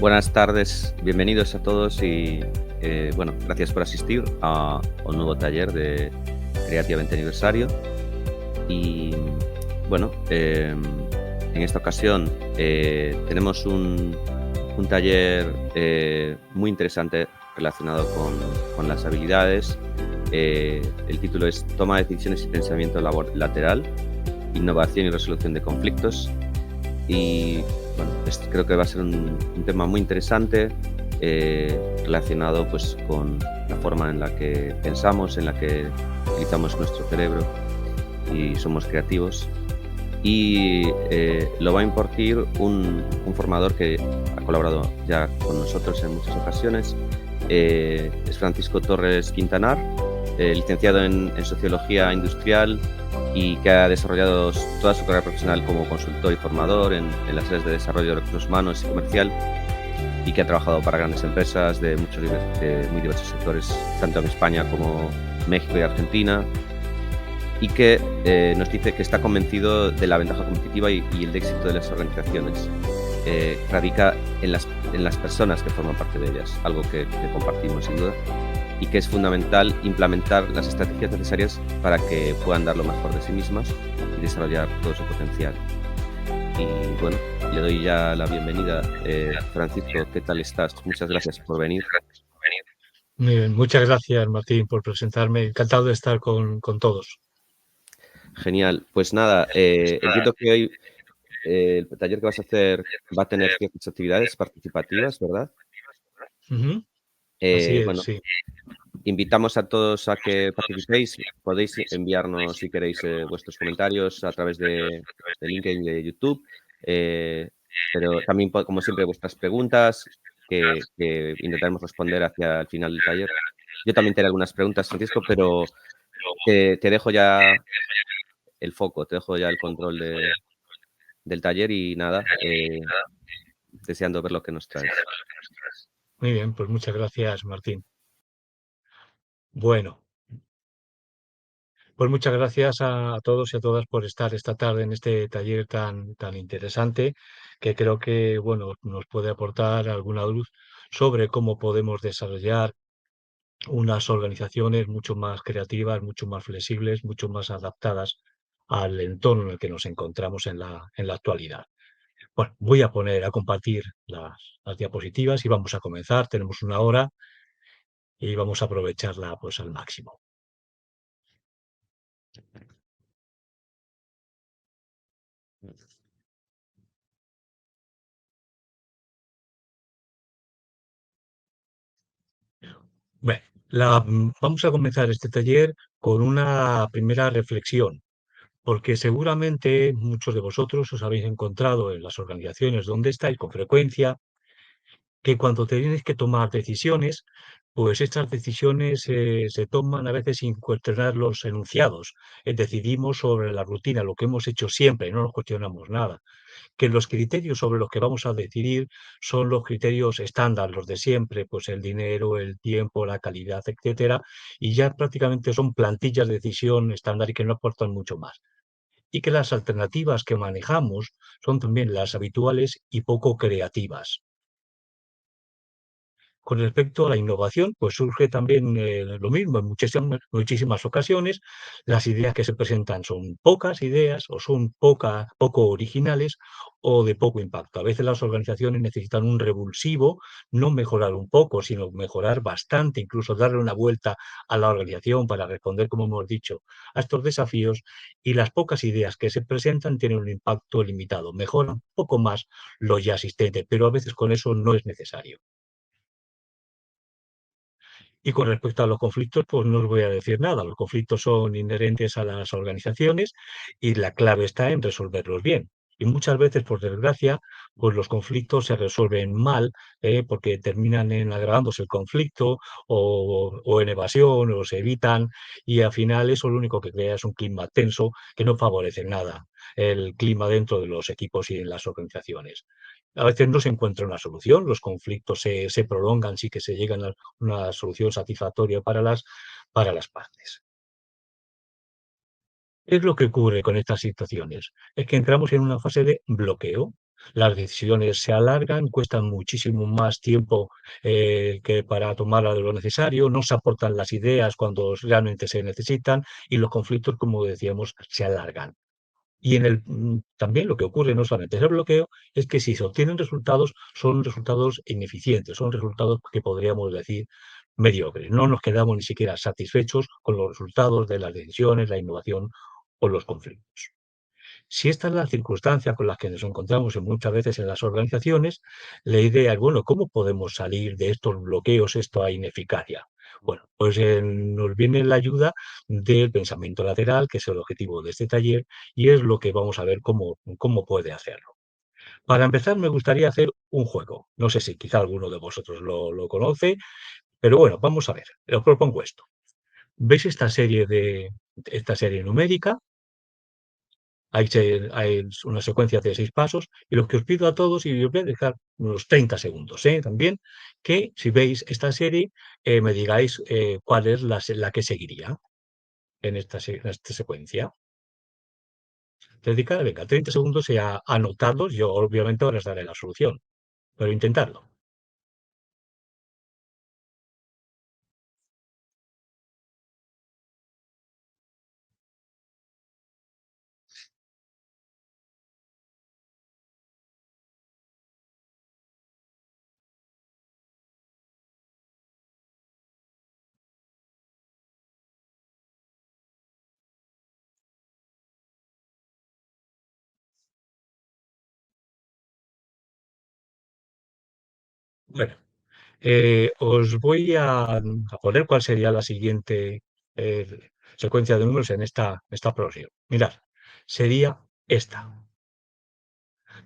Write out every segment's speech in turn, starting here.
Buenas tardes, bienvenidos a todos y bueno, gracias por asistir a un nuevo taller de Creative 20 aniversario. Y bueno, en esta ocasión tenemos un taller muy interesante relacionado con las habilidades. El título es Toma de decisiones y pensamiento lateral, innovación y resolución de conflictos. Y bueno, creo que va a ser un tema muy interesante relacionado pues con la forma en la que pensamos, en la que utilizamos nuestro cerebro y somos creativos. Y lo va a impartir un formador que ha colaborado ya con nosotros en muchas ocasiones. Es Francisco Torres Quintanar, licenciado en Sociología Industrial y que ha desarrollado toda su carrera profesional como consultor y formador en las áreas de desarrollo de recursos humanos y comercial, y que ha trabajado para grandes empresas de muy diversos sectores, tanto en España como México y Argentina, y que nos dice que está convencido de la ventaja competitiva y el éxito de las organizaciones. Radica en las personas que forman parte de ellas, algo que compartimos sin duda, y que es fundamental implementar las estrategias necesarias para que puedan dar lo mejor de sí mismas y desarrollar todo su potencial. Y bueno, le doy ya la bienvenida. Francisco, ¿qué tal estás? Muchas gracias por venir. Muy bien, muchas gracias, Martín, por presentarme. Encantado de estar con todos. Genial. Pues nada, entiendo que hoy el taller que vas a hacer va a tener ciertas actividades participativas, ¿verdad? Ujú. Así es, Bueno, sí. invitamos a todos a que participéis. Podéis enviarnos, si queréis, vuestros comentarios a través de LinkedIn, de YouTube, pero también, como siempre, vuestras preguntas que intentaremos responder hacia el final del taller. Yo también tengo algunas preguntas, Francisco, pero te dejo ya el foco, te dejo ya el control del taller y nada, deseando ver lo que nos traes. Muy bien, pues muchas gracias, Martín. Bueno, pues muchas gracias a todos y a todas por estar esta tarde en este taller tan interesante, que creo que, bueno, nos puede aportar alguna luz sobre cómo podemos desarrollar unas organizaciones mucho más creativas, mucho más flexibles, mucho más adaptadas al entorno en el que nos encontramos en la actualidad. Bueno, voy a compartir las diapositivas y vamos a comenzar. Tenemos una hora y vamos a aprovecharla pues al máximo. Bueno, vamos a comenzar este taller con una primera reflexión, porque seguramente muchos de vosotros os habéis encontrado en las organizaciones donde estáis con frecuencia que cuando tenéis que tomar decisiones, pues estas decisiones se toman a veces sin cuestionar los enunciados. Decidimos sobre la rutina, lo que hemos hecho siempre, no nos cuestionamos nada. Que los criterios sobre los que vamos a decidir son los criterios estándar, los de siempre, pues el dinero, el tiempo, la calidad, etcétera, y ya prácticamente son plantillas de decisión estándar y que no aportan mucho más. Y que las alternativas que manejamos son también las habituales y poco creativas. Con respecto a la innovación, pues surge también lo mismo. En muchísimas ocasiones, las ideas que se presentan son pocas ideas o son poco originales o de poco impacto. A veces las organizaciones necesitan un revulsivo, no mejorar un poco, sino mejorar bastante, incluso darle una vuelta a la organización para responder, como hemos dicho, a estos desafíos. Y las pocas ideas que se presentan tienen un impacto limitado. Mejoran un poco más lo ya existente, pero a veces con eso no es necesario. Y con respecto a los conflictos, pues no os voy a decir nada. Los conflictos son inherentes a las organizaciones y la clave está en resolverlos bien. Y muchas veces, por desgracia, pues los conflictos se resuelven mal, porque terminan en agravándose el conflicto o en evasión o se evitan y al final eso lo único que crea es un clima tenso que no favorece nada el clima dentro de los equipos y en las organizaciones. A veces no se encuentra una solución, los conflictos se prolongan sin que se llegue a una solución satisfactoria para las partes. ¿Qué es lo que ocurre con estas situaciones? Es que entramos en una fase de bloqueo. Las decisiones se alargan, cuestan muchísimo más tiempo que para tomar lo necesario, no se aportan las ideas cuando realmente se necesitan y los conflictos, como decíamos, se alargan. Y también lo que ocurre no solamente es el bloqueo, es que si se obtienen resultados, son resultados ineficientes, son resultados que podríamos decir mediocres. No nos quedamos ni siquiera satisfechos con los resultados de las decisiones, la innovación o los conflictos. Si esta es la circunstancia con la que nos encontramos muchas veces en las organizaciones, la idea es, bueno, ¿cómo podemos salir de estos bloqueos, esta ineficacia? Bueno, pues nos viene la ayuda del pensamiento lateral, que es el objetivo de este taller, y es lo que vamos a ver cómo puede hacerlo. Para empezar, me gustaría hacer un juego. No sé si quizá alguno de vosotros lo conoce, pero bueno, vamos a ver. Os propongo esto. ¿Veis esta serie numérica? Hay una secuencia de 6 pasos y lo que os pido a todos, y os voy a dejar unos 30 segundos, también, que si veis esta serie, me digáis cuál es la que seguiría en esta secuencia. Dedicar, venga, 30 segundos y a anotarlos. Yo obviamente ahora os daré la solución, pero intentadlo. Bueno, os voy a poner cuál sería la siguiente secuencia de números en esta progresión. Mirad, sería esta.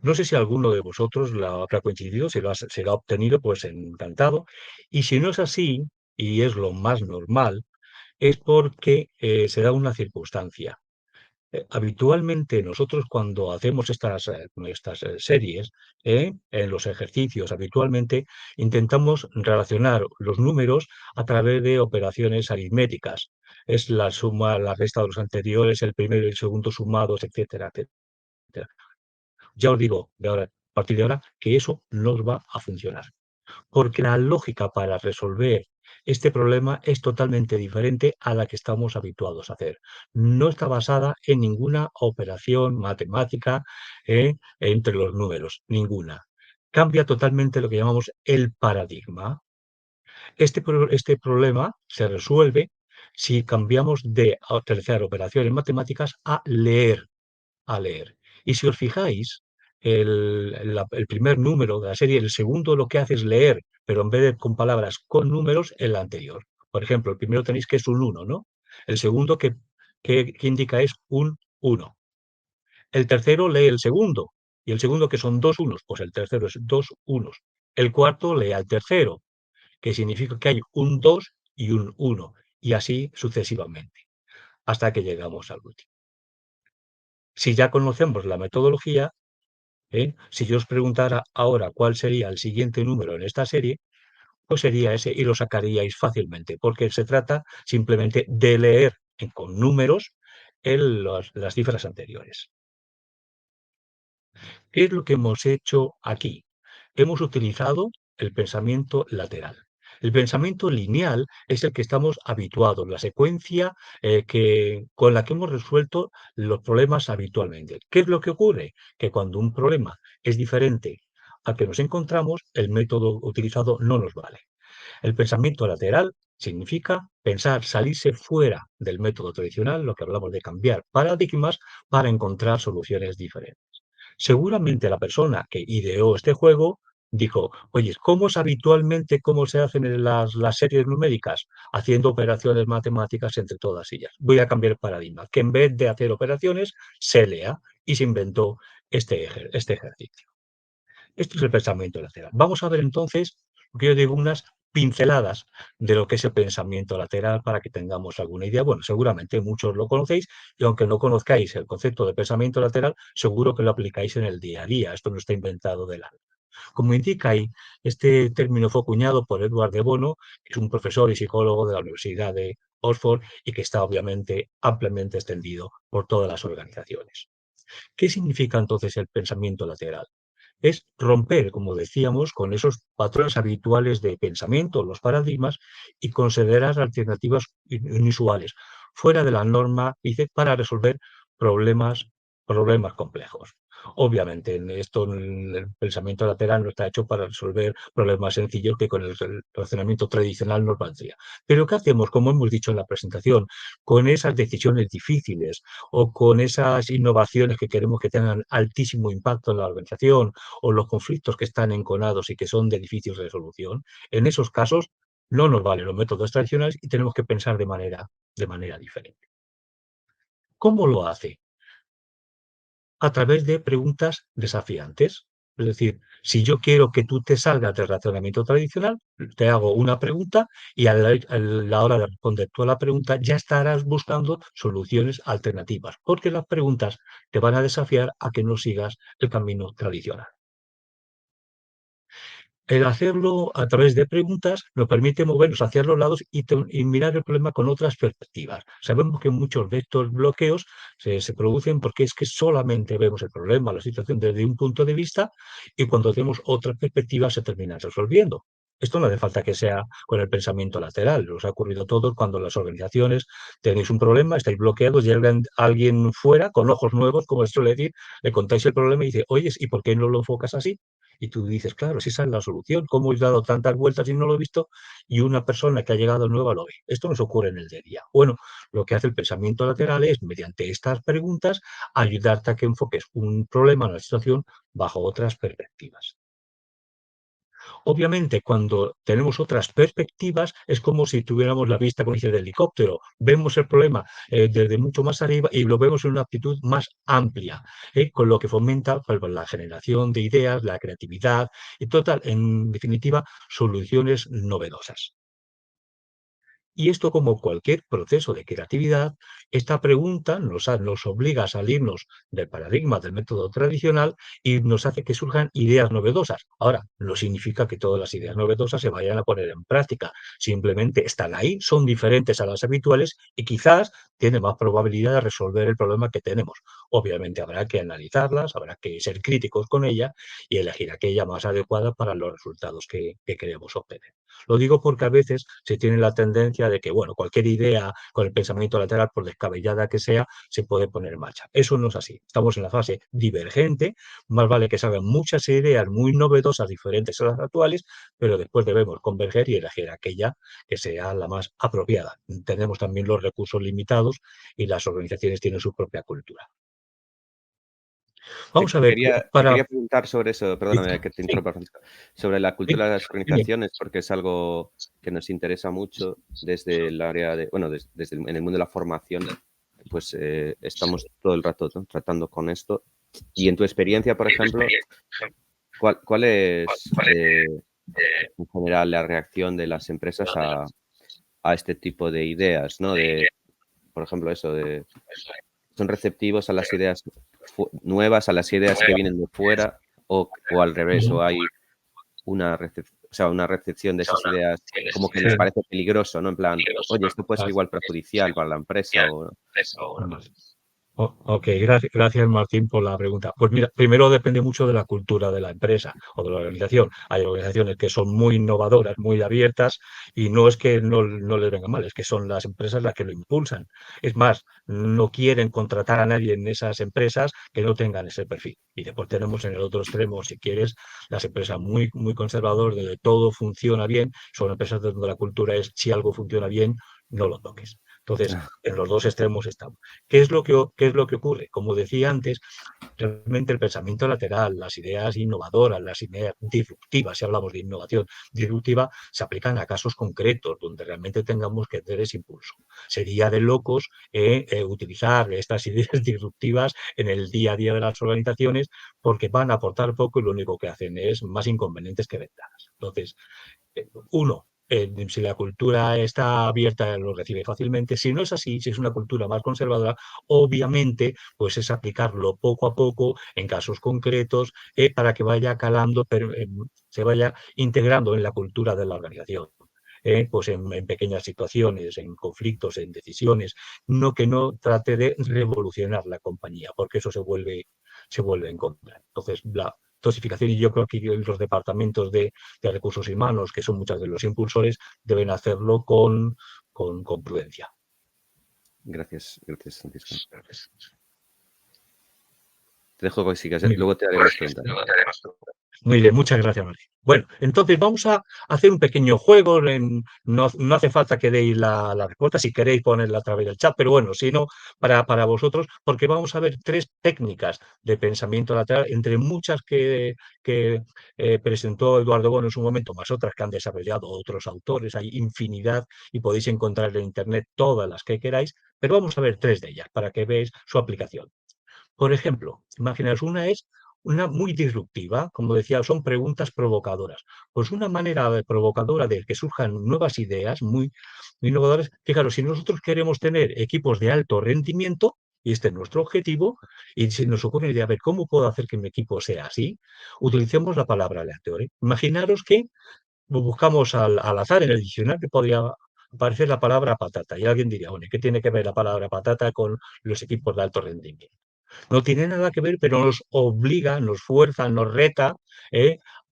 No sé si alguno de vosotros la habrá coincidido, si lo ha obtenido, pues encantado. Y si no es así, y es lo más normal, es porque se da una circunstancia. Habitualmente nosotros cuando hacemos estas series, en los ejercicios, habitualmente intentamos relacionar los números a través de operaciones aritméticas. Es la suma, la resta de los anteriores, el primero y el segundo sumados, etcétera, etcétera. Ya os digo, a partir de ahora, que eso no os va a funcionar, porque la lógica para resolver este problema es totalmente diferente a la que estamos habituados a hacer. No está basada en ninguna operación matemática entre los números, ninguna. Cambia totalmente lo que llamamos el paradigma. Este problema se resuelve si cambiamos de utilizar operaciones matemáticas a leer. Y si os fijáis, el primer número de la serie, el segundo lo que hace es leer, pero en vez de con palabras, con números, el anterior. Por ejemplo, el primero tenéis que es un uno, ¿no? El segundo que indica es un uno. El tercero lee el segundo, y el segundo que son dos unos, pues el tercero es dos unos. El cuarto lee al tercero, que significa que hay un 2 y un uno, y así sucesivamente, hasta que llegamos al último. Si ya conocemos la metodología, si yo os preguntara ahora cuál sería el siguiente número en esta serie, pues sería ese y lo sacaríais fácilmente, porque se trata simplemente de leer con números las cifras anteriores. ¿Qué es lo que hemos hecho aquí? Hemos utilizado el pensamiento lateral. El pensamiento lineal es el que estamos habituados, la secuencia con la que hemos resuelto los problemas habitualmente. ¿Qué es lo que ocurre? Que cuando un problema es diferente al que nos encontramos, el método utilizado no nos vale. El pensamiento lateral significa pensar, salirse fuera del método tradicional, lo que hablamos de cambiar paradigmas para encontrar soluciones diferentes. Seguramente la persona que ideó este juego dijo, oye, ¿cómo es habitualmente cómo se hacen las series numéricas? Haciendo operaciones matemáticas entre todas ellas. Voy a cambiar el paradigma, que en vez de hacer operaciones, se lea, y se inventó este ejercicio. Esto es el pensamiento lateral. Vamos a ver entonces, lo que yo digo, unas pinceladas de lo que es el pensamiento lateral para que tengamos alguna idea. Bueno, seguramente muchos lo conocéis, y aunque no conozcáis el concepto de pensamiento lateral, seguro que lo aplicáis en el día a día. Esto no está inventado del alma. Como indica ahí, este término fue acuñado por Edward de Bono, que es un profesor y psicólogo de la Universidad de Oxford y que está obviamente ampliamente extendido por todas las organizaciones. ¿Qué significa entonces el pensamiento lateral? es romper, como decíamos, con esos patrones habituales de pensamiento, los paradigmas, y considerar alternativas inusuales, fuera de la norma, dice, para resolver problemas, problemas complejos. Obviamente, en esto el pensamiento lateral no está hecho para resolver problemas sencillos que con el razonamiento tradicional nos valdría. Pero ¿qué hacemos, como hemos dicho en la presentación, con esas decisiones difíciles o con esas innovaciones que queremos que tengan altísimo impacto en la organización o los conflictos que están enconados y que son de difícil resolución? En esos casos no nos valen los métodos tradicionales y tenemos que pensar de manera diferente. ¿Cómo lo hace? A través de preguntas desafiantes. Es decir, si yo quiero que tú te salgas del razonamiento tradicional, te hago una pregunta y a la hora de responder tú a la pregunta ya estarás buscando soluciones alternativas, porque las preguntas te van a desafiar a que no sigas el camino tradicional. El hacerlo a través de preguntas nos permite movernos hacia los lados y mirar el problema con otras perspectivas. Sabemos que muchos de estos bloqueos se producen porque es que solamente vemos el problema, la situación desde un punto de vista y cuando tenemos otra perspectiva se termina resolviendo. Esto no hace falta que sea con el pensamiento lateral. Os ha ocurrido a todos cuando en las organizaciones tenéis un problema, estáis bloqueados y alguien fuera con ojos nuevos, como se suele decir, le contáis el problema y dice, oye, ¿y por qué no lo enfocas así? Y tú dices, claro, si esa es la solución, ¿cómo he dado tantas vueltas y no lo he visto? Y una persona que ha llegado nueva lo ve. Esto nos ocurre en el día a día. Bueno, lo que hace el pensamiento lateral es, mediante estas preguntas, ayudarte a que enfoques un problema, una situación, bajo otras perspectivas. Obviamente, cuando tenemos otras perspectivas, es como si tuviéramos la vista, como dice, de helicóptero. Vemos el problema desde mucho más arriba y lo vemos en una actitud más amplia, con lo que fomenta pues, la generación de ideas, la creatividad y total, en definitiva, soluciones novedosas. Y esto, como cualquier proceso de creatividad, esta pregunta nos obliga a salirnos del paradigma del método tradicional y nos hace que surjan ideas novedosas. Ahora, no significa que todas las ideas novedosas se vayan a poner en práctica. Simplemente están ahí, son diferentes a las habituales y quizás tienen más probabilidad de resolver el problema que tenemos. Obviamente habrá que analizarlas, habrá que ser críticos con ella y elegir aquella más adecuada para los resultados que queremos obtener. Lo digo porque a veces se tiene la tendencia de que, bueno, cualquier idea con el pensamiento lateral, por descabellada que sea, se puede poner en marcha. Eso no es así. Estamos en la fase divergente. Más vale que salgan muchas ideas muy novedosas, diferentes a las actuales, pero después debemos converger y elegir aquella que sea la más apropiada. Tenemos también los recursos limitados y las organizaciones tienen su propia cultura. Te, Vamos a te ver, quería, te para... quería preguntar sobre eso, perdóname que te Sí, interrumpa, Francisco, sobre la sí, cultura de las dime. organizaciones, porque es algo que nos interesa mucho desde el área de, bueno, desde en el mundo de la formación, pues estamos todo el rato, ¿no?, tratando con esto. Y en tu experiencia, por ejemplo, ¿cuál es en general la reacción de las empresas a este tipo de ideas, ¿no? De, por ejemplo, eso de son receptivos a las ideas nuevas, a las ideas que vienen de fuera, o al revés, o hay una recepción de esas ideas como que les Sí. parece peligroso, ¿no? En plan, oye, esto puede ser igual perjudicial para la empresa o... Vale. Ok, gracias Martín por la pregunta. Pues mira, primero depende mucho de la cultura de la empresa o de la organización. Hay organizaciones que son muy innovadoras, muy abiertas y no es que no les venga mal, es que son las empresas las que lo impulsan. Es más, no quieren contratar a nadie en esas empresas que no tengan ese perfil. Y después tenemos en el otro extremo, si quieres, las empresas muy, muy conservadoras, donde todo funciona bien. Son empresas donde la cultura es si algo funciona bien, no lo toques. Entonces, en los dos extremos estamos. ¿Qué es lo que ocurre? Como decía antes, realmente el pensamiento lateral, las ideas innovadoras, las ideas disruptivas, si hablamos de innovación disruptiva, se aplican a casos concretos donde realmente tengamos que hacer ese impulso. Sería de locos utilizar estas ideas disruptivas en el día a día de las organizaciones porque van a aportar poco y lo único que hacen es más inconvenientes que ventajas. Entonces, uno, si la cultura está abierta, lo recibe fácilmente. Si no es así, si es una cultura más conservadora, obviamente, pues es aplicarlo poco a poco en casos concretos para que vaya calando, pero se vaya integrando en la cultura de la organización. Pues en pequeñas situaciones, en conflictos, en decisiones, no que no trate de revolucionar la compañía, porque eso se vuelve en contra. Entonces, dosificación y yo creo que los departamentos de recursos humanos, que son muchos de los impulsores, deben hacerlo con prudencia. Gracias, gracias, Francisco. Te dejo que sigas, Muy bien. luego te haré más preguntas. Muy bien, muchas gracias, Mari. Bueno, entonces vamos a hacer un pequeño juego. No hace falta que deis la respuesta, si queréis ponerla a través del chat, pero bueno, si no, para vosotros, porque vamos a ver tres técnicas de pensamiento lateral, entre muchas que presentó Eduardo Bono en su momento, más otras que han desarrollado otros autores. Hay infinidad y podéis encontrar en Internet todas las que queráis, pero vamos a ver tres de ellas para que veáis su aplicación. Por ejemplo, imaginaos, una es una muy disruptiva, como decía, son preguntas provocadoras. Pues una manera provocadora de que surjan nuevas ideas muy innovadoras. Fijaros, si nosotros queremos tener equipos de alto rendimiento, y este es nuestro objetivo, y si nos ocurre la idea, a ver, ¿cómo puedo hacer que mi equipo sea así? Utilicemos la palabra aleatorio. Imaginaros que buscamos al azar en el diccionario, que podría aparecer la palabra patata, y alguien diría, bueno, ¿qué tiene que ver la palabra patata con los equipos de alto rendimiento? No tiene nada que ver, pero nos obliga, nos fuerza, nos reta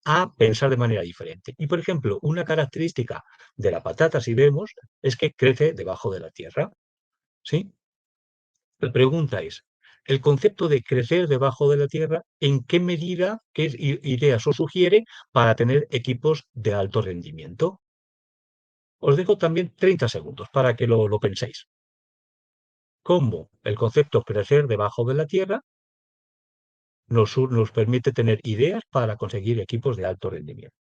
a pensar de manera diferente. Y, por ejemplo, una característica de la patata, si vemos, es que crece debajo de la tierra. ¿Sí? La pregunta es, el concepto de crecer debajo de la tierra, ¿en qué medida, qué ideas os sugiere para tener equipos de alto rendimiento? Os dejo también 30 segundos para que lo penséis. ¿Cómo el concepto crecer debajo de la tierra nos permite tener ideas para conseguir equipos de alto rendimiento?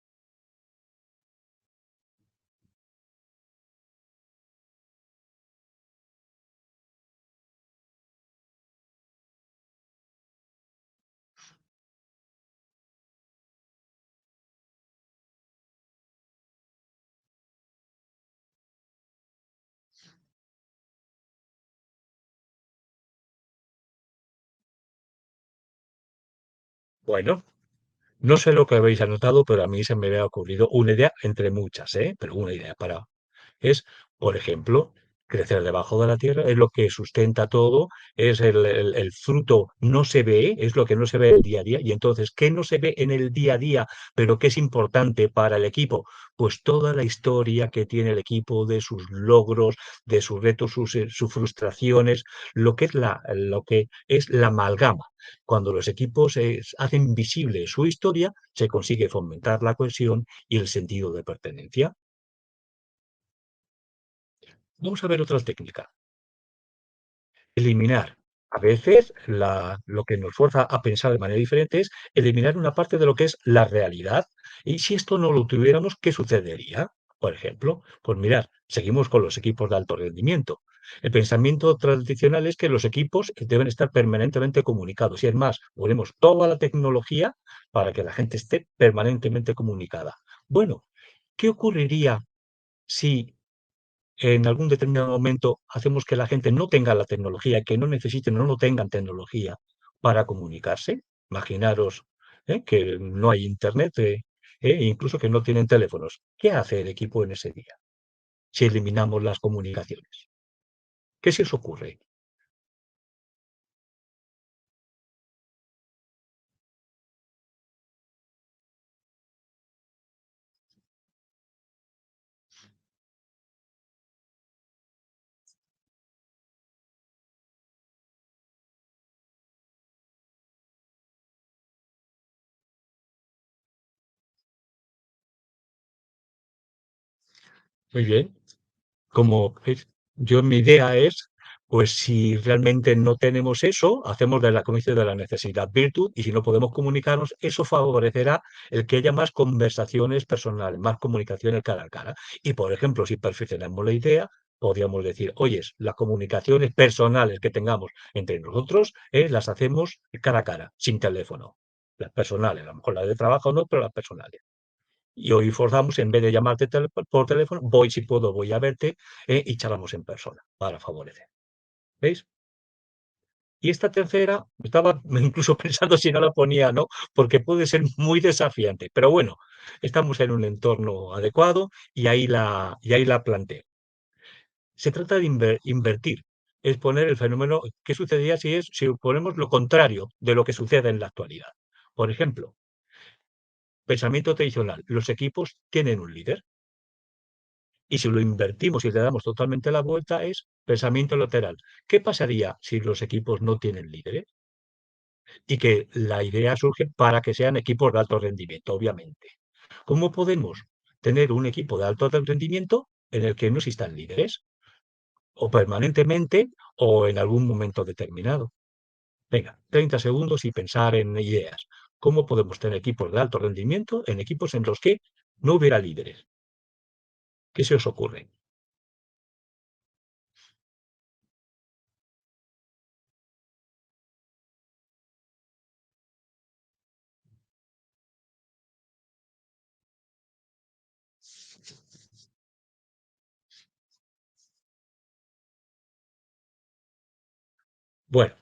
Bueno, no sé lo que habéis anotado, pero a mí se me había ocurrido una idea entre muchas, pero una idea es, por ejemplo, crecer debajo de la tierra, es lo que sustenta todo, es el fruto, no se ve, es lo que no se ve el día a día. Y entonces, ¿qué no se ve en el día a día, pero que es importante para el equipo? Pues toda la historia que tiene el equipo de sus logros, de sus retos, sus frustraciones, lo que es la amalgama. Cuando los equipos hacen visible su historia, se consigue fomentar la cohesión y el sentido de pertenencia. Vamos a ver otra técnica. Eliminar. A veces lo que nos fuerza a pensar de manera diferente es eliminar una parte de lo que es la realidad. Y si esto no lo tuviéramos, ¿qué sucedería? Por ejemplo, pues mirar, seguimos con los equipos de alto rendimiento. El pensamiento tradicional es que los equipos deben estar permanentemente comunicados. Y es más, ponemos toda la tecnología para que la gente esté permanentemente comunicada. Bueno, ¿qué ocurriría si en algún determinado momento hacemos que la gente no tenga la tecnología, que no necesiten o no tengan tecnología para comunicarse? Imaginaros que no hay internet, incluso que no tienen teléfonos. ¿Qué hace el equipo en ese día si eliminamos las comunicaciones? ¿Qué se os ocurre? Muy bien. Como veis, mi idea es, pues si realmente no tenemos eso, hacemos de la, como dice, de la necesidad virtud, y si no podemos comunicarnos, eso favorecerá el que haya más conversaciones personales, más comunicaciones cara a cara. Y, por ejemplo, si perfeccionamos la idea, podríamos decir, oye, las comunicaciones personales que tengamos entre nosotros, las hacemos cara a cara, sin teléfono. Las personales, a lo mejor las de trabajo no, pero las personales. Y hoy forzamos, en vez de llamarte por teléfono, voy si puedo, voy a verte y charlamos en persona para favorecer. ¿Veis? Y esta tercera, estaba incluso pensando si no la ponía, ¿no? Porque puede ser muy desafiante. Pero bueno, estamos en un entorno adecuado y ahí la planteo. Se trata de invertir, es poner el fenómeno, ¿qué sucedería si ponemos lo contrario de lo que sucede en la actualidad? Por ejemplo, pensamiento tradicional, los equipos tienen un líder. Y si lo invertimos y le damos totalmente la vuelta, es pensamiento lateral. ¿Qué pasaría si los equipos no tienen líderes? Y que la idea surge para que sean equipos de alto rendimiento, obviamente. ¿Cómo podemos tener un equipo de alto rendimiento en el que no existan líderes? O permanentemente o en algún momento determinado. Venga, 30 segundos y pensar en ideas. ¿Cómo podemos tener equipos de alto rendimiento en equipos en los que no hubiera líderes? ¿Qué se os ocurre? Bueno,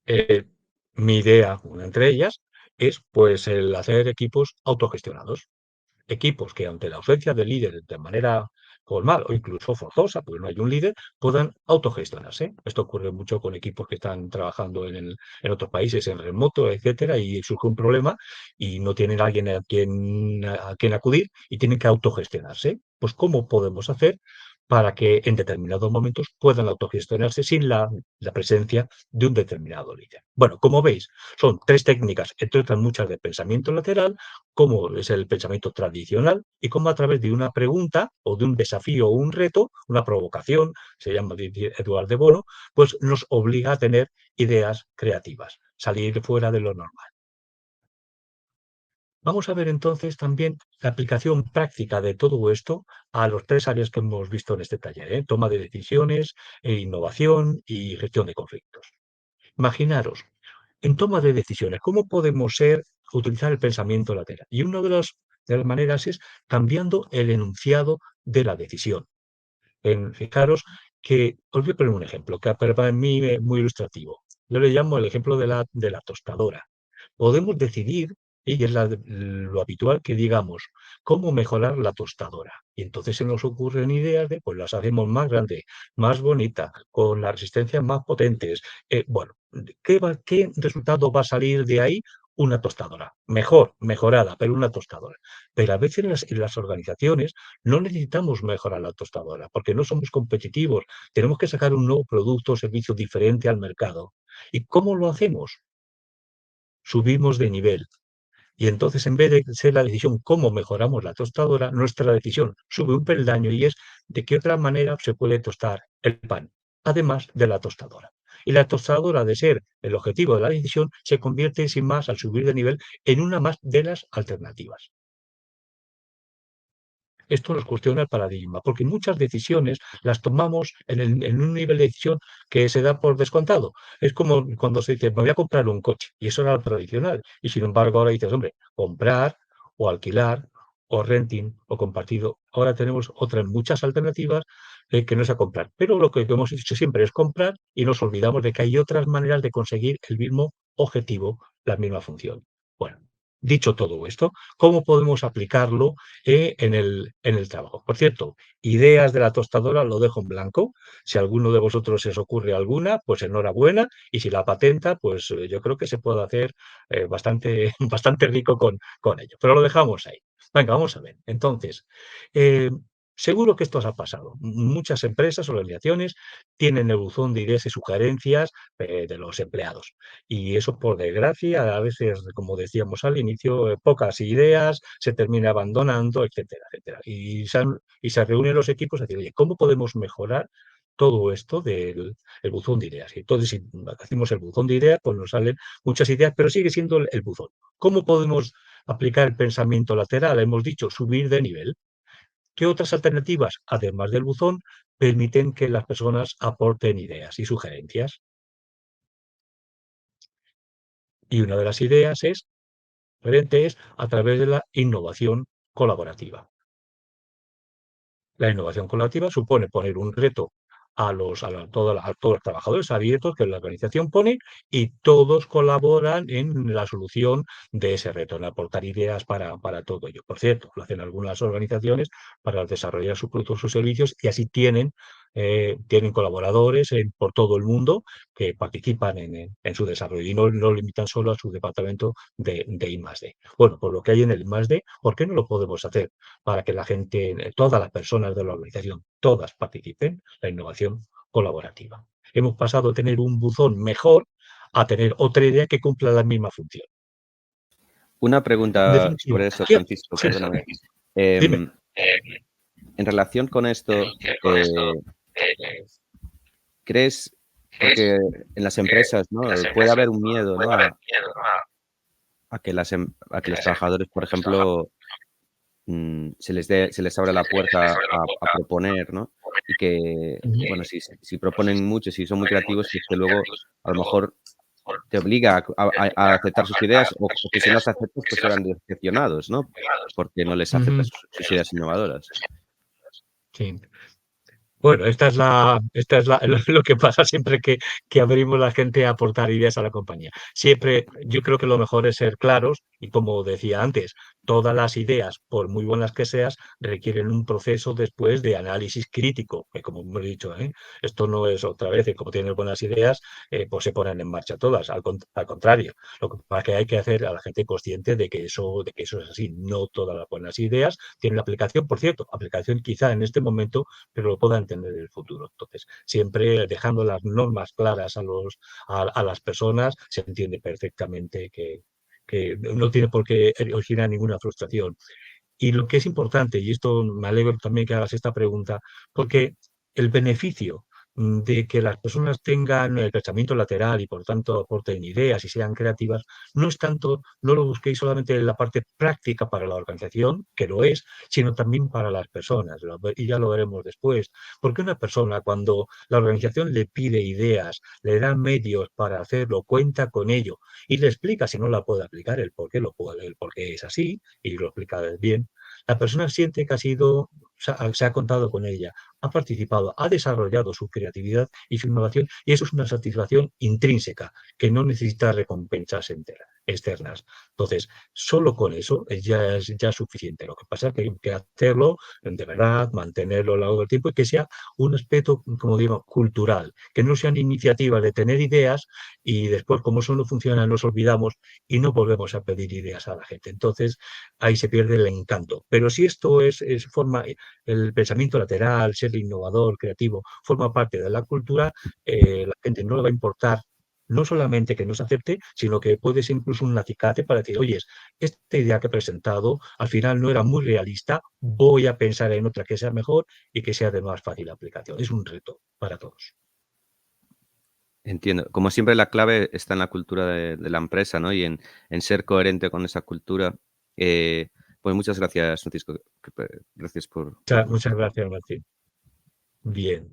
eh, mi idea, una entre ellas, es pues el hacer equipos autogestionados. Equipos que ante la ausencia de líderes de manera formal o incluso forzosa, porque no hay un líder, puedan autogestionarse. Esto ocurre mucho con equipos que están trabajando en otros países, en remoto, etcétera, y surge un problema y no tienen a alguien a quien acudir y tienen que autogestionarse. Pues, ¿cómo podemos hacer para que en determinados momentos puedan autogestionarse sin la presencia de un determinado líder? Bueno, como veis, son tres técnicas, entre otras muchas, de pensamiento lateral, cómo es el pensamiento tradicional y cómo a través de una pregunta o de un desafío o un reto, una provocación, se llama Eduard de Bono, pues nos obliga a tener ideas creativas, salir fuera de lo normal. Vamos a ver entonces también la aplicación práctica de todo esto a los tres áreas que hemos visto en este taller, ¿eh? Toma de decisiones, innovación y gestión de conflictos. Imaginaros, en toma de decisiones, ¿cómo podemos utilizar el pensamiento lateral? Y una de las maneras es cambiando el enunciado de la decisión. Fijaros que, os voy a poner un ejemplo que para mí es muy ilustrativo. Yo le llamo el ejemplo de la tostadora. Podemos decidir, y es lo habitual que digamos, cómo mejorar la tostadora. Y entonces se nos ocurren ideas de, pues las hacemos más grande, más bonita, con las resistencias más potentes. Bueno, ¿qué resultado va a salir de ahí? Una tostadora. Mejor, mejorada, pero una tostadora. Pero a veces en las organizaciones no necesitamos mejorar la tostadora, porque no somos competitivos. Tenemos que sacar un nuevo producto o servicio diferente al mercado. ¿Y cómo lo hacemos? Subimos de nivel. Y entonces, en vez de ser la decisión cómo mejoramos la tostadora, nuestra decisión sube un peldaño y es de qué otra manera se puede tostar el pan, además de la tostadora. Y la tostadora, de ser el objetivo de la decisión, se convierte sin más, al subir de nivel, en una más de las alternativas. Esto nos cuestiona el paradigma, porque muchas decisiones las tomamos en un nivel de decisión que se da por descontado. Es como cuando se dice, me voy a comprar un coche, y eso era lo tradicional. Y sin embargo, ahora dices, hombre, comprar o alquilar o renting o compartido. Ahora tenemos otras muchas alternativas que no es a comprar. Pero lo que hemos dicho siempre es comprar y nos olvidamos de que hay otras maneras de conseguir el mismo objetivo, la misma función. Bueno, dicho todo esto, ¿cómo podemos aplicarlo en el trabajo? Por cierto, ideas de la tostadora lo dejo en blanco. Si a alguno de vosotros se os ocurre alguna, pues enhorabuena. Y si la patenta, pues yo creo que se puede hacer bastante, bastante rico con ello. Pero lo dejamos ahí. Venga, vamos a ver. Entonces, eh, seguro que esto os ha pasado. Muchas empresas, organizaciones, tienen el buzón de ideas y sugerencias de los empleados. Y eso, por desgracia, a veces, como decíamos al inicio, pocas ideas, se termina abandonando, etcétera, etcétera. Y se reúnen los equipos a decir, oye, ¿cómo podemos mejorar todo esto del el buzón de ideas? Y entonces, si hacemos el buzón de ideas, pues nos salen muchas ideas, pero sigue siendo el buzón. ¿Cómo podemos aplicar el pensamiento lateral? Hemos dicho subir de nivel. ¿Qué otras alternativas, además del buzón, permiten que las personas aporten ideas y sugerencias? Y una de las ideas diferente es a través de la innovación colaborativa. La innovación colaborativa supone poner un reto a todos los trabajadores abiertos que la organización pone, y todos colaboran en la solución de ese reto, en aportar ideas para todo ello. Por cierto, lo hacen algunas organizaciones para desarrollar sus productos o servicios y así tienen tienen colaboradores por todo el mundo que participan en su desarrollo y no limitan solo a su departamento de I+D. Bueno, por lo que hay en el I+D, ¿por qué no lo podemos hacer para que la gente, todas las personas de la organización, todas participen? La innovación colaborativa. Hemos pasado a tener un buzón mejor a tener otra idea que cumpla la misma función. Una En pregunta definitiva, sobre eso, sí, Francisco, sí, perdóname. dime. Em, en relación con esto, ¿crees? Porque en las empresas, ¿no? Puede haber un miedo, ¿no? A que a que los trabajadores, por ejemplo, se les abra la puerta a proponer, ¿no? Y que, bueno, si proponen mucho, si son muy creativos, pues que luego a lo mejor te obliga a aceptar sus ideas o que si no las aceptas, pues se van decepcionados, ¿no? Porque no les Ujú, aceptas sus ideas innovadoras. sí. Bueno, esta es lo que pasa siempre que abrimos la gente a aportar ideas a la compañía. Siempre, yo creo que lo mejor es ser claros y como decía antes, todas las ideas, por muy buenas que seas, requieren un proceso después de análisis crítico, que como hemos dicho, esto no es otra vez, que como tienes buenas ideas, pues se ponen en marcha todas. Al contrario, lo que pasa es que hay que hacer a la gente consciente de que eso es así. No todas las buenas ideas tienen aplicación, por cierto, aplicación quizá en este momento pero lo pueda entender en el futuro. Entonces, siempre dejando las normas claras a las personas, se entiende perfectamente que no tiene por qué originar ninguna frustración. Y lo que es importante, y esto me alegro también que hagas esta pregunta, porque el beneficio de que las personas tengan el pensamiento lateral y por tanto aporten ideas y sean creativas, no es tanto, no lo busquéis solamente en la parte práctica para la organización, que lo es, sino también para las personas. Y ya lo veremos después. Porque una persona, cuando la organización le pide ideas, le da medios para hacerlo, cuenta con ello y le explica si no la puede aplicar, el por qué lo puede, el por qué es así, y lo explica bien, la persona siente que ha sido, se ha contado con ella, ha participado, ha desarrollado su creatividad y su innovación, y eso es una satisfacción intrínseca que no necesita recompensas externas. Entonces, solo con eso es ya suficiente. Lo que pasa es que hay que hacerlo de verdad, mantenerlo a lo largo del tiempo y que sea un aspecto, como digo, cultural, que no sean iniciativas de tener ideas y después, como eso no funciona, nos olvidamos y no volvemos a pedir ideas a la gente. Entonces, ahí se pierde el encanto. Pero si esto forma el pensamiento lateral, ser innovador, creativo, forma parte de la cultura, la gente no le va a importar no solamente que nos acepte, sino que puede ser incluso un acicate para decir, oye, esta idea que he presentado al final no era muy realista, voy a pensar en otra que sea mejor y que sea de más fácil aplicación. Es un reto para todos. Entiendo. Como siempre, la clave está en la cultura de la empresa, ¿no? Y en ser coherente con esa cultura. Eh, pues muchas gracias, Francisco. Gracias por Muchas gracias, Martín. Bien.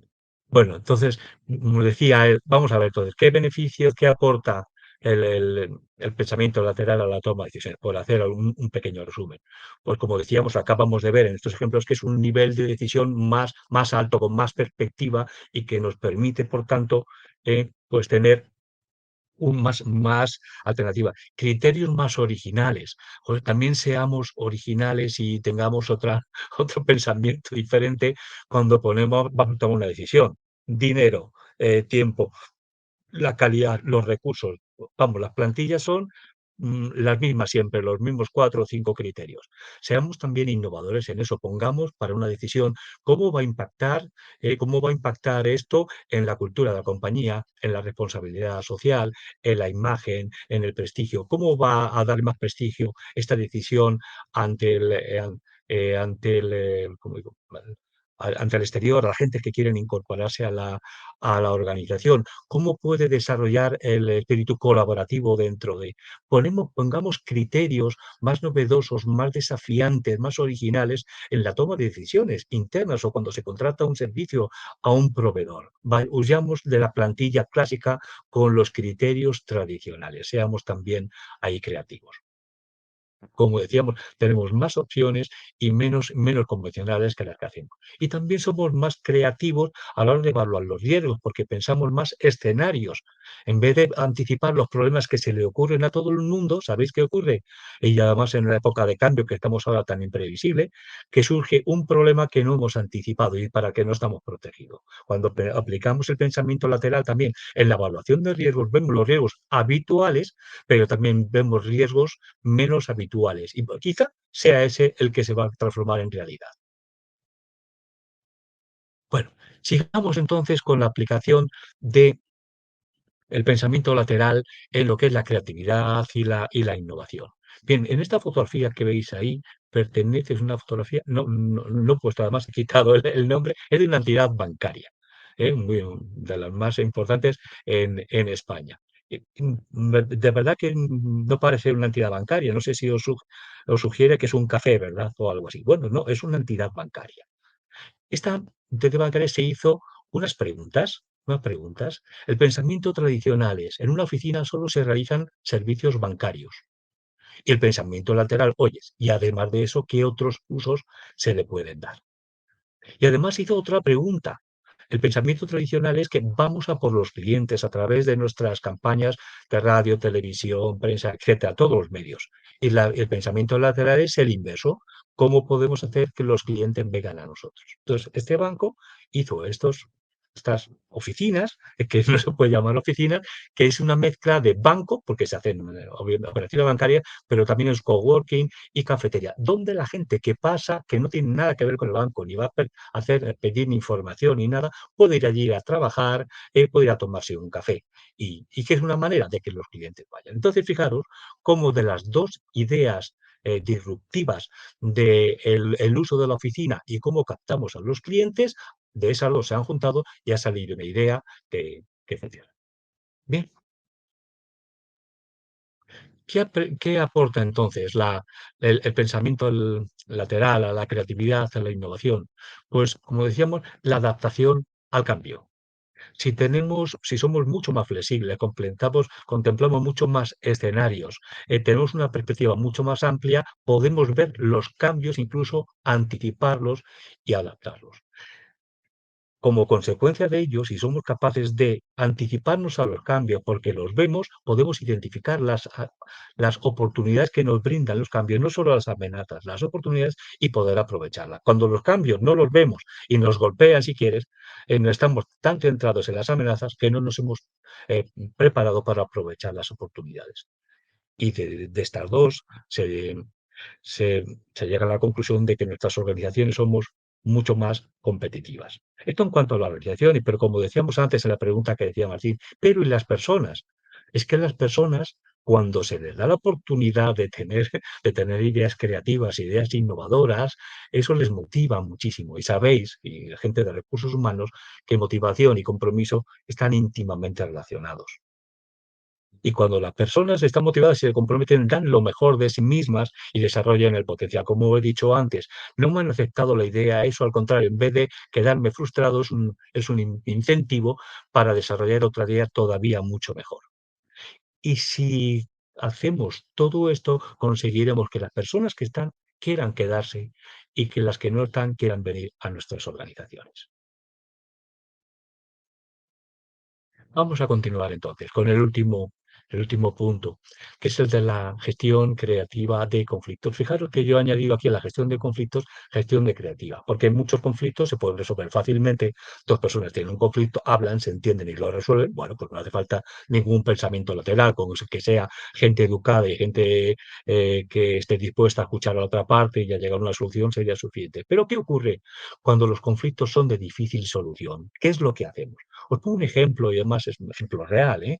Bueno, entonces, como decía, vamos a ver entonces, ¿qué beneficios, qué aporta el pensamiento lateral a la toma de decisiones? Por hacer un pequeño resumen. Pues como decíamos, acabamos de ver en estos ejemplos que es un nivel de decisión más alto, con más perspectiva y que nos permite, por tanto, pues tener más alternativa. Criterios más originales. Joder, también seamos originales y tengamos otro pensamiento diferente cuando vamos a tomar una decisión. Dinero, tiempo, la calidad, los recursos. Vamos, las plantillas son las mismas siempre, los mismos 4 o 5 criterios. Seamos también innovadores en eso, pongamos para una decisión cómo va a impactar esto en la cultura de la compañía, en la responsabilidad social, en la imagen, en el prestigio, cómo va a dar más prestigio esta decisión ante ¿cómo digo? Ante el exterior, a la gente que quieren incorporarse a la organización. ¿Cómo puede desarrollar el espíritu colaborativo dentro de? Pongamos criterios más novedosos, más desafiantes, más originales en la toma de decisiones internas o cuando se contrata un servicio a un proveedor. Huyamos de la plantilla clásica con los criterios tradicionales. Seamos también ahí creativos. Como decíamos, tenemos más opciones y menos convencionales que las que hacemos. Y también somos más creativos a la hora de evaluar los riesgos, porque pensamos más escenarios. En vez de anticipar los problemas que se le ocurren a todo el mundo, ¿sabéis qué ocurre? Y además en la época de cambio que estamos ahora tan imprevisible, que surge un problema que no hemos anticipado y para que no estamos protegidos. Cuando aplicamos el pensamiento lateral también en la evaluación de riesgos, vemos los riesgos habituales, pero también vemos riesgos menos habituales y quizá sea ese el que se va a transformar en realidad. Bueno, sigamos entonces con la aplicación del pensamiento lateral en lo que es la creatividad y la innovación. Bien, en esta fotografía que veis ahí, pertenece, es una fotografía, no he puesto, además he quitado el nombre, es de una entidad bancaria, de las más importantes en España. De verdad que no parece una entidad bancaria, no sé si os sugiere que es un café, ¿verdad? O algo así. Bueno, no, es una entidad bancaria. Esta entidad bancaria se hizo unas preguntas. El pensamiento tradicional es, en una oficina solo se realizan servicios bancarios. Y el pensamiento lateral, oyes, y además de eso, ¿qué otros usos se le pueden dar? Y además hizo otra pregunta. El pensamiento tradicional es que vamos a por los clientes a través de nuestras campañas de radio, televisión, prensa, etcétera, todos los medios. Y el pensamiento lateral es el inverso. ¿Cómo podemos hacer que los clientes vengan a nosotros? Entonces, este banco hizo estas oficinas, que no se puede llamar oficinas, que es una mezcla de banco, porque se hacen operaciones bancarias, pero también es coworking y cafetería, donde la gente que pasa, que no tiene nada que ver con el banco, ni va a pedir información ni nada, puede ir allí a trabajar, puede ir a tomarse un café. Y que es una manera de que los clientes vayan. Entonces, fijaros cómo de las dos ideas disruptivas del uso de la oficina y cómo captamos a los clientes, de esas dos se han juntado y ha salido una idea que funciona. Bien, ¿qué aporta entonces el pensamiento lateral a la creatividad, a la innovación? Pues, como decíamos, la adaptación al cambio. Si somos mucho más flexibles, contemplamos mucho más escenarios, tenemos una perspectiva mucho más amplia, podemos ver los cambios, incluso anticiparlos y adaptarlos. Como consecuencia de ello, si somos capaces de anticiparnos a los cambios porque los vemos, podemos identificar las oportunidades que nos brindan los cambios, no solo las amenazas, las oportunidades y poder aprovecharlas. Cuando los cambios no los vemos y nos golpean, si quieres, no estamos tan centrados en las amenazas que no nos hemos eh, preparado para aprovechar las oportunidades. Y de estas dos se, se llega a la conclusión de que nuestras organizaciones somos mucho más competitivas. Esto en cuanto a la organización, pero como decíamos antes en la pregunta que decía Martín, pero ¿y las personas? Es que las personas, cuando se les da la oportunidad de tener ideas creativas, ideas innovadoras, eso les motiva muchísimo. Y sabéis, y la gente de recursos humanos, que motivación y compromiso están íntimamente relacionados. Y cuando las personas están motivadas y se comprometen, dan lo mejor de sí mismas y desarrollan el potencial. Como he dicho antes, no me han aceptado la idea, eso al contrario, en vez de quedarme frustrado, es un incentivo para desarrollar otra idea todavía mucho mejor. Y si hacemos todo esto, conseguiremos que las personas que están quieran quedarse y que las que no están quieran venir a nuestras organizaciones. Vamos a continuar entonces con el último punto, que es el de la gestión creativa de conflictos. Fijaros que yo he añadido aquí a la gestión de conflictos, gestión de creativa, porque muchos conflictos se pueden resolver fácilmente. Dos personas tienen un conflicto, hablan, se entienden y lo resuelven. Bueno, pues no hace falta ningún pensamiento lateral, con que sea gente educada y gente que esté dispuesta a escuchar a la otra parte y a llegar a una solución sería suficiente. Pero ¿qué ocurre cuando los conflictos son de difícil solución? ¿Qué es lo que hacemos? Os pongo un ejemplo y además es un ejemplo real, ¿eh?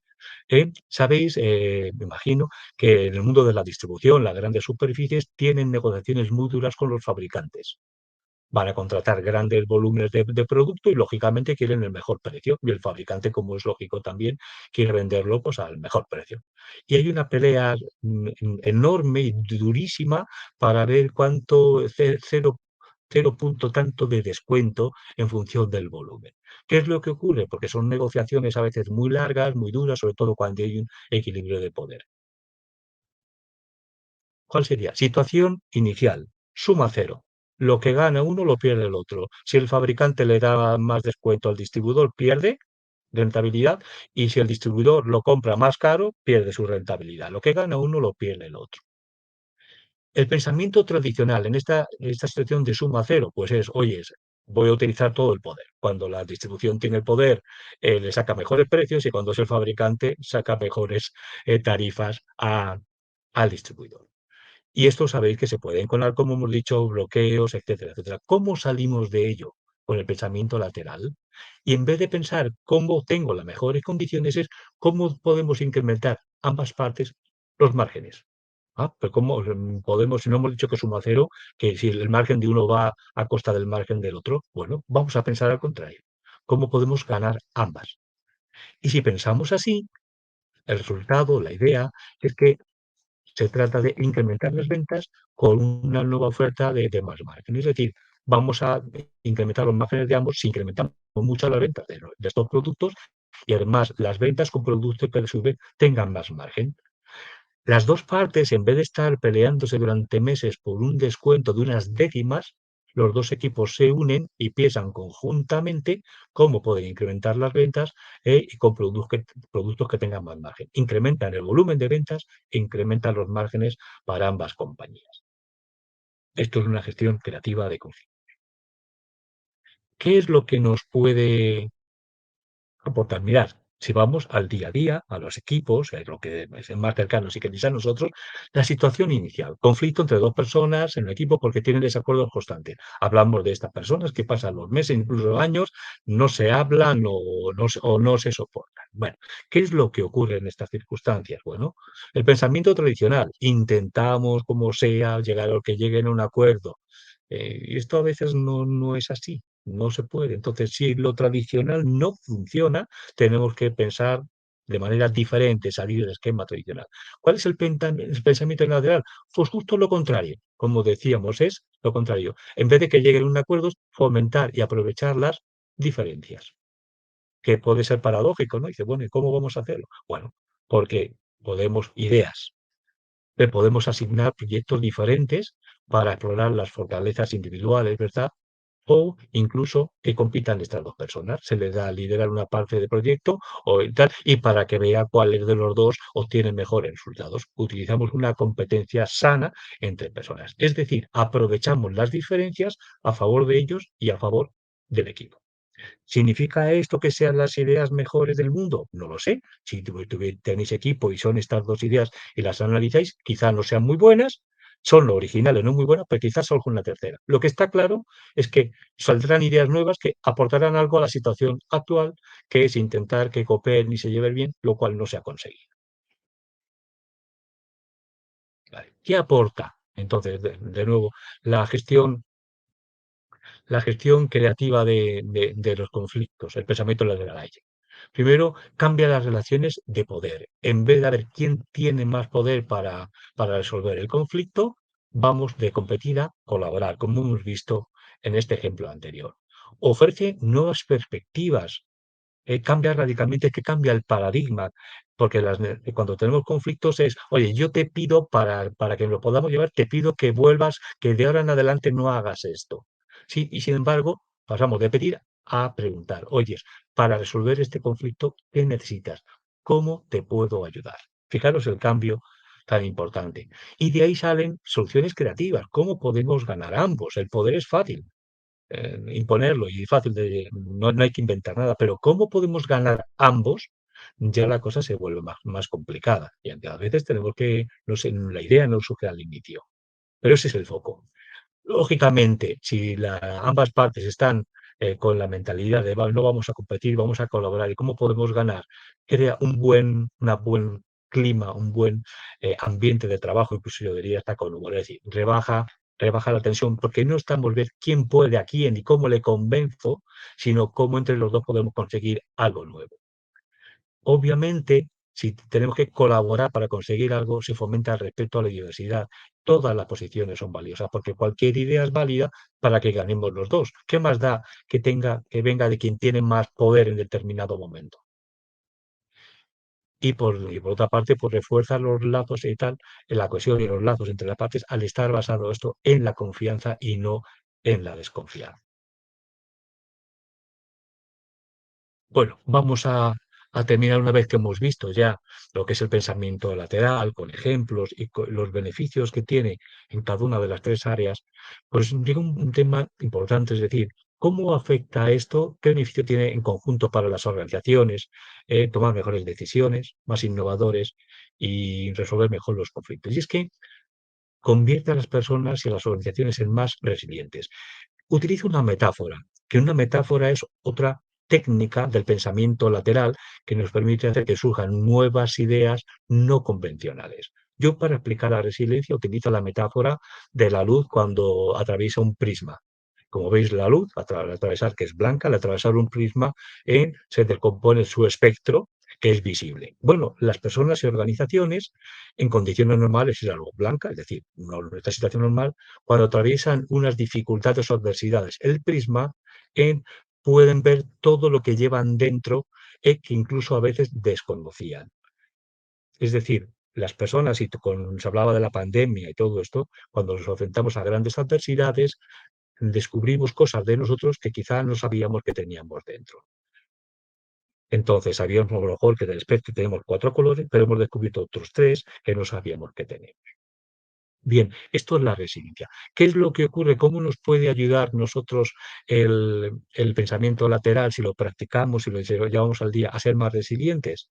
Sabéis, me imagino que en el mundo de la distribución, las grandes superficies tienen negociaciones muy duras con los fabricantes. Van a contratar grandes volúmenes de producto y lógicamente quieren el mejor precio. Y el fabricante, como es lógico también, quiere venderlo pues, al mejor precio. Y hay una pelea enorme y durísima para ver cuánto, cero punto tanto de descuento en función del volumen. ¿Qué es lo que ocurre? Porque son negociaciones a veces muy largas, muy duras, sobre todo cuando hay un equilibrio de poder. ¿Cuál sería? Situación inicial, suma cero. Lo que gana uno lo pierde el otro. Si el fabricante le da más descuento al distribuidor, pierde rentabilidad, y si el distribuidor lo compra más caro, pierde su rentabilidad. Lo que gana uno lo pierde el otro. El pensamiento tradicional en esta situación de suma cero, pues es, oye, voy a utilizar todo el poder. Cuando la distribución tiene el poder, le saca mejores precios, y cuando es el fabricante, saca mejores tarifas al distribuidor. Y esto sabéis que se puede encontrar, como hemos dicho, bloqueos, etcétera, etcétera. ¿Cómo salimos de ello? Con el pensamiento lateral. Y en vez de pensar cómo tengo las mejores condiciones, es cómo podemos incrementar ambas partes los márgenes. Pero ¿cómo podemos, si no hemos dicho que suma cero, que si el margen de uno va a costa del margen del otro? Bueno, vamos a pensar al contrario. ¿Cómo podemos ganar ambas? Y si pensamos así, el resultado, la idea, es que se trata de incrementar las ventas con una nueva oferta de más margen. Es decir, vamos a incrementar los márgenes de ambos si incrementamos mucho las ventas de estos productos, y además las ventas con productos que a su vez tengan más margen. Las dos partes, en vez de estar peleándose durante meses por un descuento de unas décimas, los dos equipos se unen y piensan conjuntamente cómo pueden incrementar las ventas, y con productos que tengan más margen. Incrementan el volumen de ventas e incrementan los márgenes para ambas compañías. Esto es una gestión creativa de conflicto. ¿Qué es lo que nos puede aportar? Mirad, si vamos al día a día, a los equipos, lo que es más cercano, si queréis, a nosotros, la situación inicial, conflicto entre dos personas en un equipo porque tienen desacuerdos constantes. Hablamos de estas personas que pasan los meses, incluso los años, no se hablan o no se soportan. Bueno, ¿qué es lo que ocurre en estas circunstancias? Bueno, el pensamiento tradicional, intentamos como sea llegar a lo que lleguen a un acuerdo. Y esto a veces no es así, no se puede. Entonces, si lo tradicional no funciona, tenemos que pensar de manera diferente, salir del esquema tradicional. ¿Cuál es el pensamiento lateral? Pues justo lo contrario. Como decíamos, es lo contrario. En vez de que lleguen a un acuerdo, fomentar y aprovechar las diferencias, que puede ser paradójico, ¿no? Dice, bueno, ¿y cómo vamos a hacerlo? Bueno, porque podemos ideas, le podemos asignar proyectos diferentes para explorar las fortalezas individuales, ¿verdad? O incluso que compitan estas dos personas. Se les da a liderar una parte del proyecto o tal, y para que vea cuáles de los dos obtienen mejores resultados. Utilizamos una competencia sana entre personas. Es decir, aprovechamos las diferencias a favor de ellos y a favor del equipo. ¿Significa esto que sean las ideas mejores del mundo? No lo sé. Si tenéis equipo y son estas dos ideas y las analizáis, quizás no sean muy buenas, son lo originales, no muy buenas, pero quizás solo una tercera. Lo que está claro es que saldrán ideas nuevas que aportarán algo a la situación actual, que es intentar que cooperen y se lleven bien, lo cual no se ha conseguido. ¿Vale? ¿Qué aporta? Entonces, de nuevo, la gestión la gestión creativa de los conflictos, el pensamiento lateral. Primero, cambia las relaciones de poder. En vez de ver quién tiene más poder para resolver el conflicto, vamos de competir a colaborar, como hemos visto en este ejemplo anterior. Ofrece nuevas perspectivas, cambia radicalmente, que cambia el paradigma, porque cuando tenemos conflictos es, oye, yo te pido para que lo podamos llevar, te pido que vuelvas, que de ahora en adelante no hagas esto. Sí, y sin embargo, pasamos de pedir a preguntar, oye, para resolver este conflicto, ¿qué necesitas? ¿Cómo te puedo ayudar? Fijaros el cambio tan importante. Y de ahí salen soluciones creativas. ¿Cómo podemos ganar ambos? El poder es fácil imponerlo y fácil no hay que inventar nada, pero ¿cómo podemos ganar ambos? Ya la cosa se vuelve más complicada, y a veces tenemos que, no sé, la idea no surge al inicio, pero ese es el foco. Lógicamente, si ambas partes están con la mentalidad de no vamos a competir, vamos a colaborar, ¿y cómo podemos ganar? Crea una buen clima, un buen ambiente de trabajo, incluso yo diría hasta con humor, es decir, rebaja la tensión, porque no estamos ver quién puede a quién y cómo le convenzo, sino cómo entre los dos podemos conseguir algo nuevo. Obviamente, si tenemos que colaborar para conseguir algo, se fomenta el respeto a la diversidad. Todas las posiciones son valiosas, porque cualquier idea es válida para que ganemos los dos. ¿Qué más da que venga de quien tiene más poder en determinado momento? y por otra parte, pues refuerza los lazos y tal, en la cohesión y los lazos entre las partes al estar basado esto en la confianza y no en la desconfianza. Bueno, vamos a terminar una vez que hemos visto ya lo que es el pensamiento lateral, con ejemplos y con los beneficios que tiene en cada una de las tres áreas, pues llega un tema importante, es decir, ¿cómo afecta esto? ¿Qué beneficio tiene en conjunto para las organizaciones? Tomar mejores decisiones, más innovadores y resolver mejor los conflictos. Y es que convierte a las personas y a las organizaciones en más resilientes. Utilizo una metáfora, que una metáfora es otra técnica del pensamiento lateral que nos permite hacer que surjan nuevas ideas no convencionales. Yo para explicar la resiliencia utilizo la metáfora de la luz cuando atraviesa un prisma. Como veis, la luz, al atravesar, que es blanca, al atravesar un prisma, se decompone su espectro, que es visible. Bueno, las personas y organizaciones, en condiciones normales, es algo blanca, es decir, nuestra situación normal, cuando atraviesan unas dificultades o adversidades, el prisma, pueden ver todo lo que llevan dentro, que incluso a veces desconocían. Es decir, las personas, se hablaba de la pandemia y todo esto, cuando nos enfrentamos a grandes adversidades, descubrimos cosas de nosotros que quizá no sabíamos que teníamos dentro. Entonces, sabíamos a lo mejor que del espectro tenemos 4 colores, pero hemos descubierto otros 3 que no sabíamos que teníamos. Bien, esto es la resiliencia. ¿Qué es lo que ocurre? ¿Cómo nos puede ayudar nosotros el pensamiento lateral si lo practicamos, si lo llevamos al día, a ser más resilientes?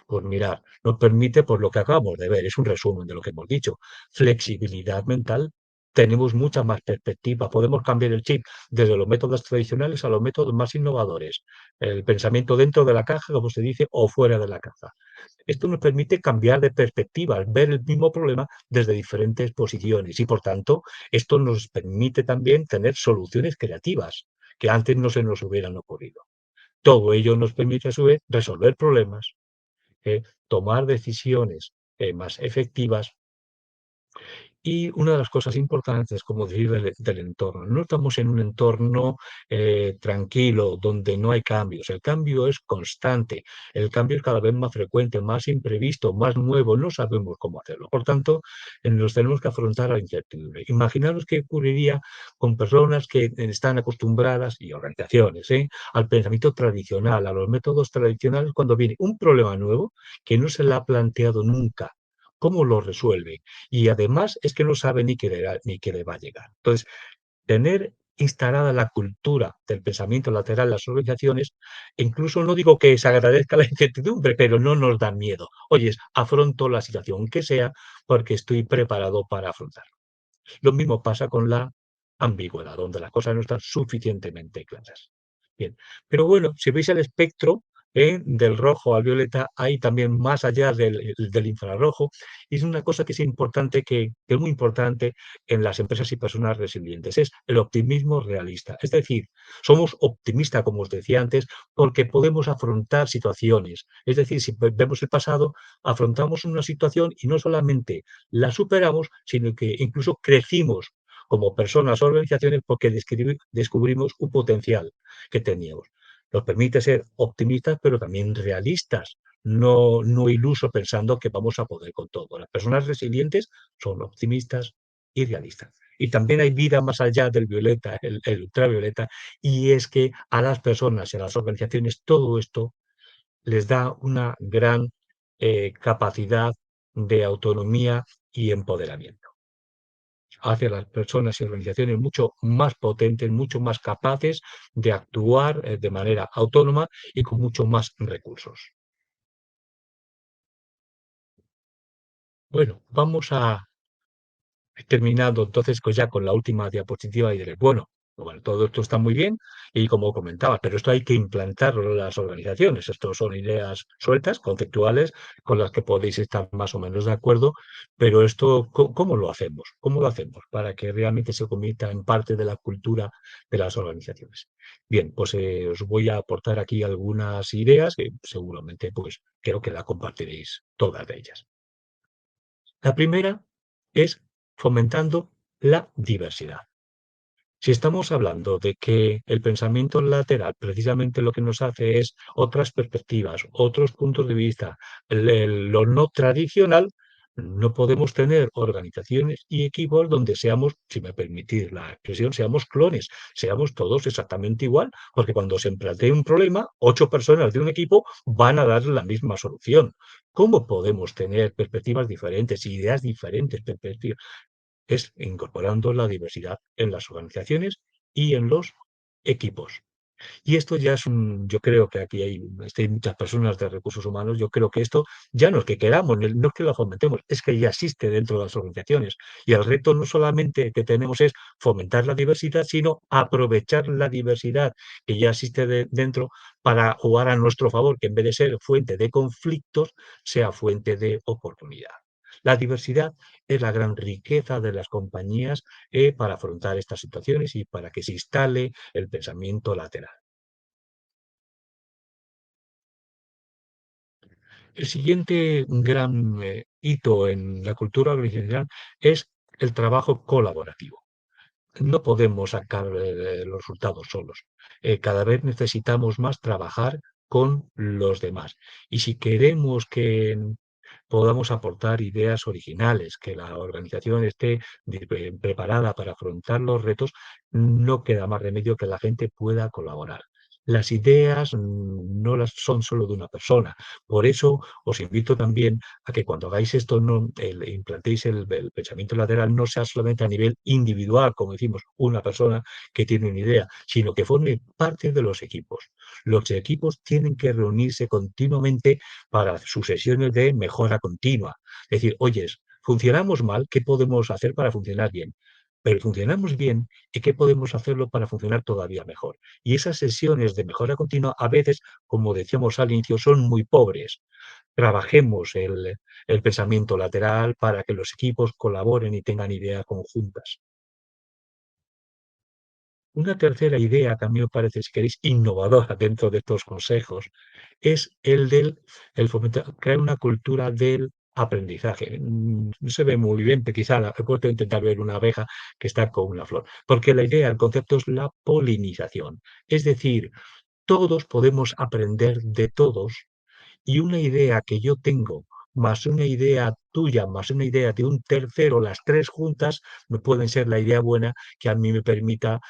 Pues mirar, nos permite, por lo que acabamos de ver, es un resumen de lo que hemos dicho, flexibilidad mental. Tenemos mucha más perspectiva, podemos cambiar el chip desde los métodos tradicionales a los métodos más innovadores. El pensamiento dentro de la caja, como se dice, o fuera de la caja. Esto nos permite cambiar de perspectiva, ver el mismo problema desde diferentes posiciones y, por tanto, esto nos permite también tener soluciones creativas que antes no se nos hubieran ocurrido. Todo ello nos permite, a su vez, resolver problemas, tomar decisiones más efectivas y una de las cosas importantes, como decir, del entorno. No estamos en un entorno tranquilo, donde no hay cambios. El cambio es constante. El cambio es cada vez más frecuente, más imprevisto, más nuevo. No sabemos cómo hacerlo. Por tanto, nos tenemos que afrontar a la incertidumbre. Imaginaros qué ocurriría con personas que están acostumbradas, y organizaciones, al pensamiento tradicional, a los métodos tradicionales, cuando viene un problema nuevo que no se le ha planteado nunca. ¿Cómo lo resuelve? Y además es que no sabe ni qué le va a llegar. Entonces, tener instalada la cultura del pensamiento lateral en las organizaciones, incluso no digo que se agradezca la incertidumbre, pero no nos da miedo. Oye, afronto la situación que sea porque estoy preparado para afrontarlo. Lo mismo pasa con la ambigüedad, donde las cosas no están suficientemente claras. Bien, pero bueno, si veis el espectro, del rojo al violeta, hay también más allá del infrarrojo, y es una cosa que es importante, que es muy importante en las empresas y personas resilientes, es el optimismo realista. Es decir, somos optimistas, como os decía antes, porque podemos afrontar situaciones. Es decir, si vemos el pasado, afrontamos una situación y no solamente la superamos, sino que incluso crecimos como personas o organizaciones porque descubrimos un potencial que teníamos. Nos permite ser optimistas, pero también realistas, no ilusos pensando que vamos a poder con todo. Las personas resilientes son optimistas y realistas. Y también hay vida más allá del violeta, el ultravioleta, y es que a las personas y a las organizaciones todo esto les da una gran capacidad de autonomía y empoderamiento hacia las personas y organizaciones mucho más potentes, mucho más capaces de actuar de manera autónoma y con mucho más recursos. Bueno, vamos a terminando entonces ya con la última diapositiva y diré, bueno, todo esto está muy bien y como comentaba, pero esto hay que implantarlo en las organizaciones. Estos son ideas sueltas, conceptuales, con las que podéis estar más o menos de acuerdo, pero esto, ¿cómo lo hacemos? ¿Cómo lo hacemos para que realmente se convierta en parte de la cultura de las organizaciones? Bien, pues os voy a aportar aquí algunas ideas que seguramente pues creo que la compartiréis todas de ellas. La primera es fomentando la diversidad. Si estamos hablando de que el pensamiento lateral precisamente lo que nos hace es otras perspectivas, otros puntos de vista, lo no tradicional, no podemos tener organizaciones y equipos donde seamos, si me permitís la expresión, seamos clones, seamos todos exactamente igual, porque cuando se plantee un problema, 8 personas de un equipo van a dar la misma solución. ¿Cómo podemos tener perspectivas diferentes, ideas diferentes, perspectivas? Es incorporando la diversidad en las organizaciones y en los equipos. Y esto ya es yo creo que aquí hay muchas personas de recursos humanos, yo creo que esto ya no es que queramos, no es que lo fomentemos, es que ya existe dentro de las organizaciones. Y el reto no solamente que tenemos es fomentar la diversidad, sino aprovechar la diversidad que ya existe dentro para jugar a nuestro favor, que en vez de ser fuente de conflictos, sea fuente de oportunidad. La diversidad es la gran riqueza de las compañías para afrontar estas situaciones y para que se instale el pensamiento lateral. El siguiente gran hito en la cultura organizacional es el trabajo colaborativo. No podemos sacar los resultados solos. Cada vez necesitamos más trabajar con los demás. Y si queremos que podamos aportar ideas originales, que la organización esté preparada para afrontar los retos, no queda más remedio que la gente pueda colaborar. Las ideas no las son solo de una persona. Por eso os invito también a que cuando hagáis esto, implantéis el pensamiento lateral, no sea solamente a nivel individual, como decimos, una persona que tiene una idea, sino que forme parte de los equipos. Los equipos tienen que reunirse continuamente para sus sesiones de mejora continua. Es decir, oyes, funcionamos mal, ¿qué podemos hacer para funcionar bien? Pero funcionamos bien, ¿y qué podemos hacerlo para funcionar todavía mejor? Y esas sesiones de mejora continua a veces, como decíamos al inicio, son muy pobres. Trabajemos el pensamiento lateral para que los equipos colaboren y tengan ideas conjuntas. Una tercera idea, que a mí me parece, si queréis, innovadora dentro de estos consejos, es el fomentar, crear una cultura del aprendizaje. No se ve muy bien, pero quizá he puesto a intentar ver una abeja que está con una flor, porque la idea, el concepto es la polinización. Es decir, todos podemos aprender de todos y una idea que yo tengo, más una idea tuya, más una idea de un tercero, las tres juntas, me pueden ser la idea buena que a mí me permita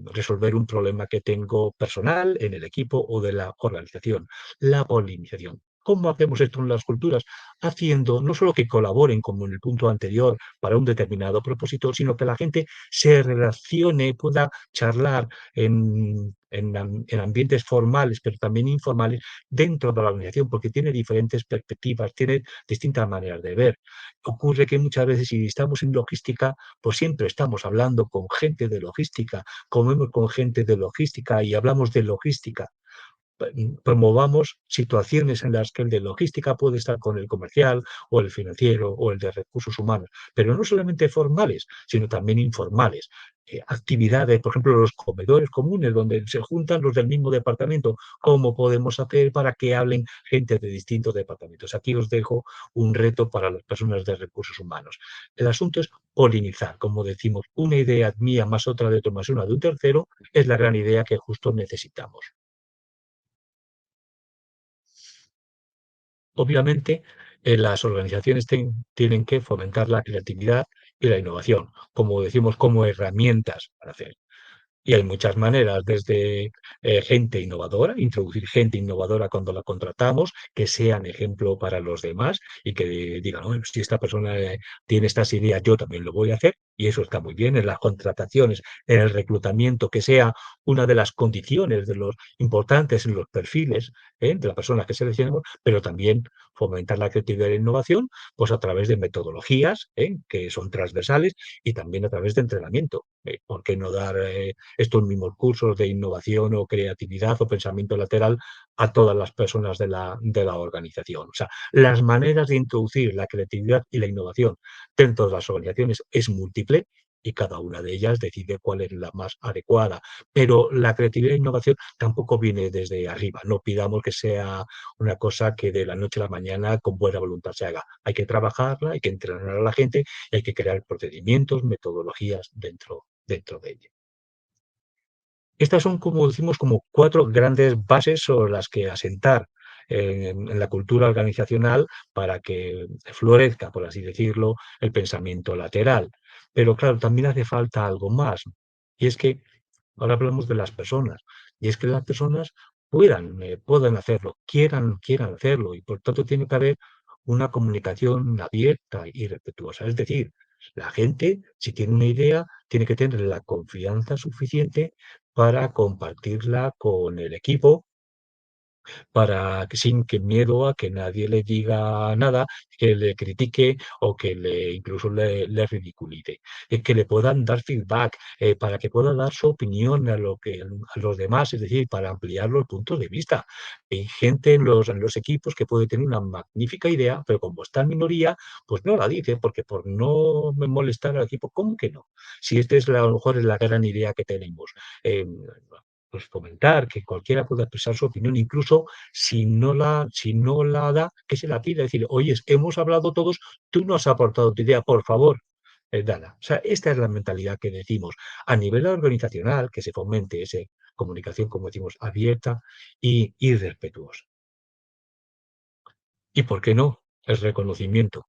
resolver un problema que tengo personal en el equipo o de la organización. La polinización. ¿Cómo hacemos esto en las culturas? Haciendo no solo que colaboren, como en el punto anterior, para un determinado propósito, sino que la gente se relacione, pueda charlar en ambientes formales, pero también informales, dentro de la organización, porque tiene diferentes perspectivas, tiene distintas maneras de ver. Ocurre que muchas veces si estamos en logística, pues siempre estamos hablando con gente de logística, comemos con gente de logística y hablamos de logística. Promovamos situaciones en las que el de logística puede estar con el comercial o el financiero o el de recursos humanos, pero no solamente formales, sino también informales. Actividades, por ejemplo, los comedores comunes donde se juntan los del mismo departamento. ¿Cómo podemos hacer para que hablen gente de distintos departamentos? Aquí os dejo un reto para las personas de recursos humanos. El asunto es polinizar, como decimos, una idea mía más otra de otro más una de un tercero es la gran idea que justo necesitamos. Obviamente, las organizaciones tienen que fomentar la creatividad y la innovación, como decimos, como herramientas para hacer. Y hay muchas maneras, desde gente innovadora, introducir gente innovadora cuando la contratamos, que sean ejemplo para los demás y que digan, "Oye, si esta persona tiene estas ideas, yo también lo voy a hacer". Y eso está muy bien en las contrataciones, en el reclutamiento, que sea una de las condiciones de los importantes en los perfiles de las personas que seleccionemos, pero también fomentar la creatividad y la innovación, pues a través de metodologías que son transversales y también a través de entrenamiento. ¿Por qué no dar estos mismos cursos de innovación o creatividad o pensamiento lateral a todas las personas de la organización? O sea, las maneras de introducir la creatividad y la innovación dentro de las organizaciones es múltiple y cada una de ellas decide cuál es la más adecuada. Pero la creatividad e innovación tampoco viene desde arriba. No pidamos que sea una cosa que de la noche a la mañana con buena voluntad se haga. Hay que trabajarla, hay que entrenar a la gente y hay que crear procedimientos, metodologías dentro dentro de ella. Estas son, como decimos, como cuatro grandes bases sobre las que asentar en la cultura organizacional para que florezca, por así decirlo, el pensamiento lateral. Pero claro, también hace falta algo más. Y es que ahora hablamos de las personas. Y es que las personas puedan hacerlo, quieran hacerlo. Y por tanto tiene que haber una comunicación abierta y respetuosa. Es decir, la gente, si tiene una idea, tiene que tener la confianza suficiente para compartirla con el equipo para que sin que miedo a que nadie le diga nada, que le critique o que le incluso le ridiculice. Que le puedan dar feedback, para que pueda dar su opinión a los demás, es decir, para ampliar los puntos de vista. Hay gente en los equipos que puede tener una magnífica idea, pero como está en minoría, pues no la dice, porque por no molestar al equipo, ¿cómo que no? Si esta es a lo mejor es la gran idea que tenemos. Em, pues fomentar que cualquiera pueda expresar su opinión, incluso si no la da, que se la pida, decir, oye, hemos hablado todos, tú no has aportado tu idea, por favor, dala. O sea, esta es la mentalidad que decimos a nivel organizacional, que se fomente esa comunicación, como decimos, abierta y respetuosa. ¿Y por qué no? El reconocimiento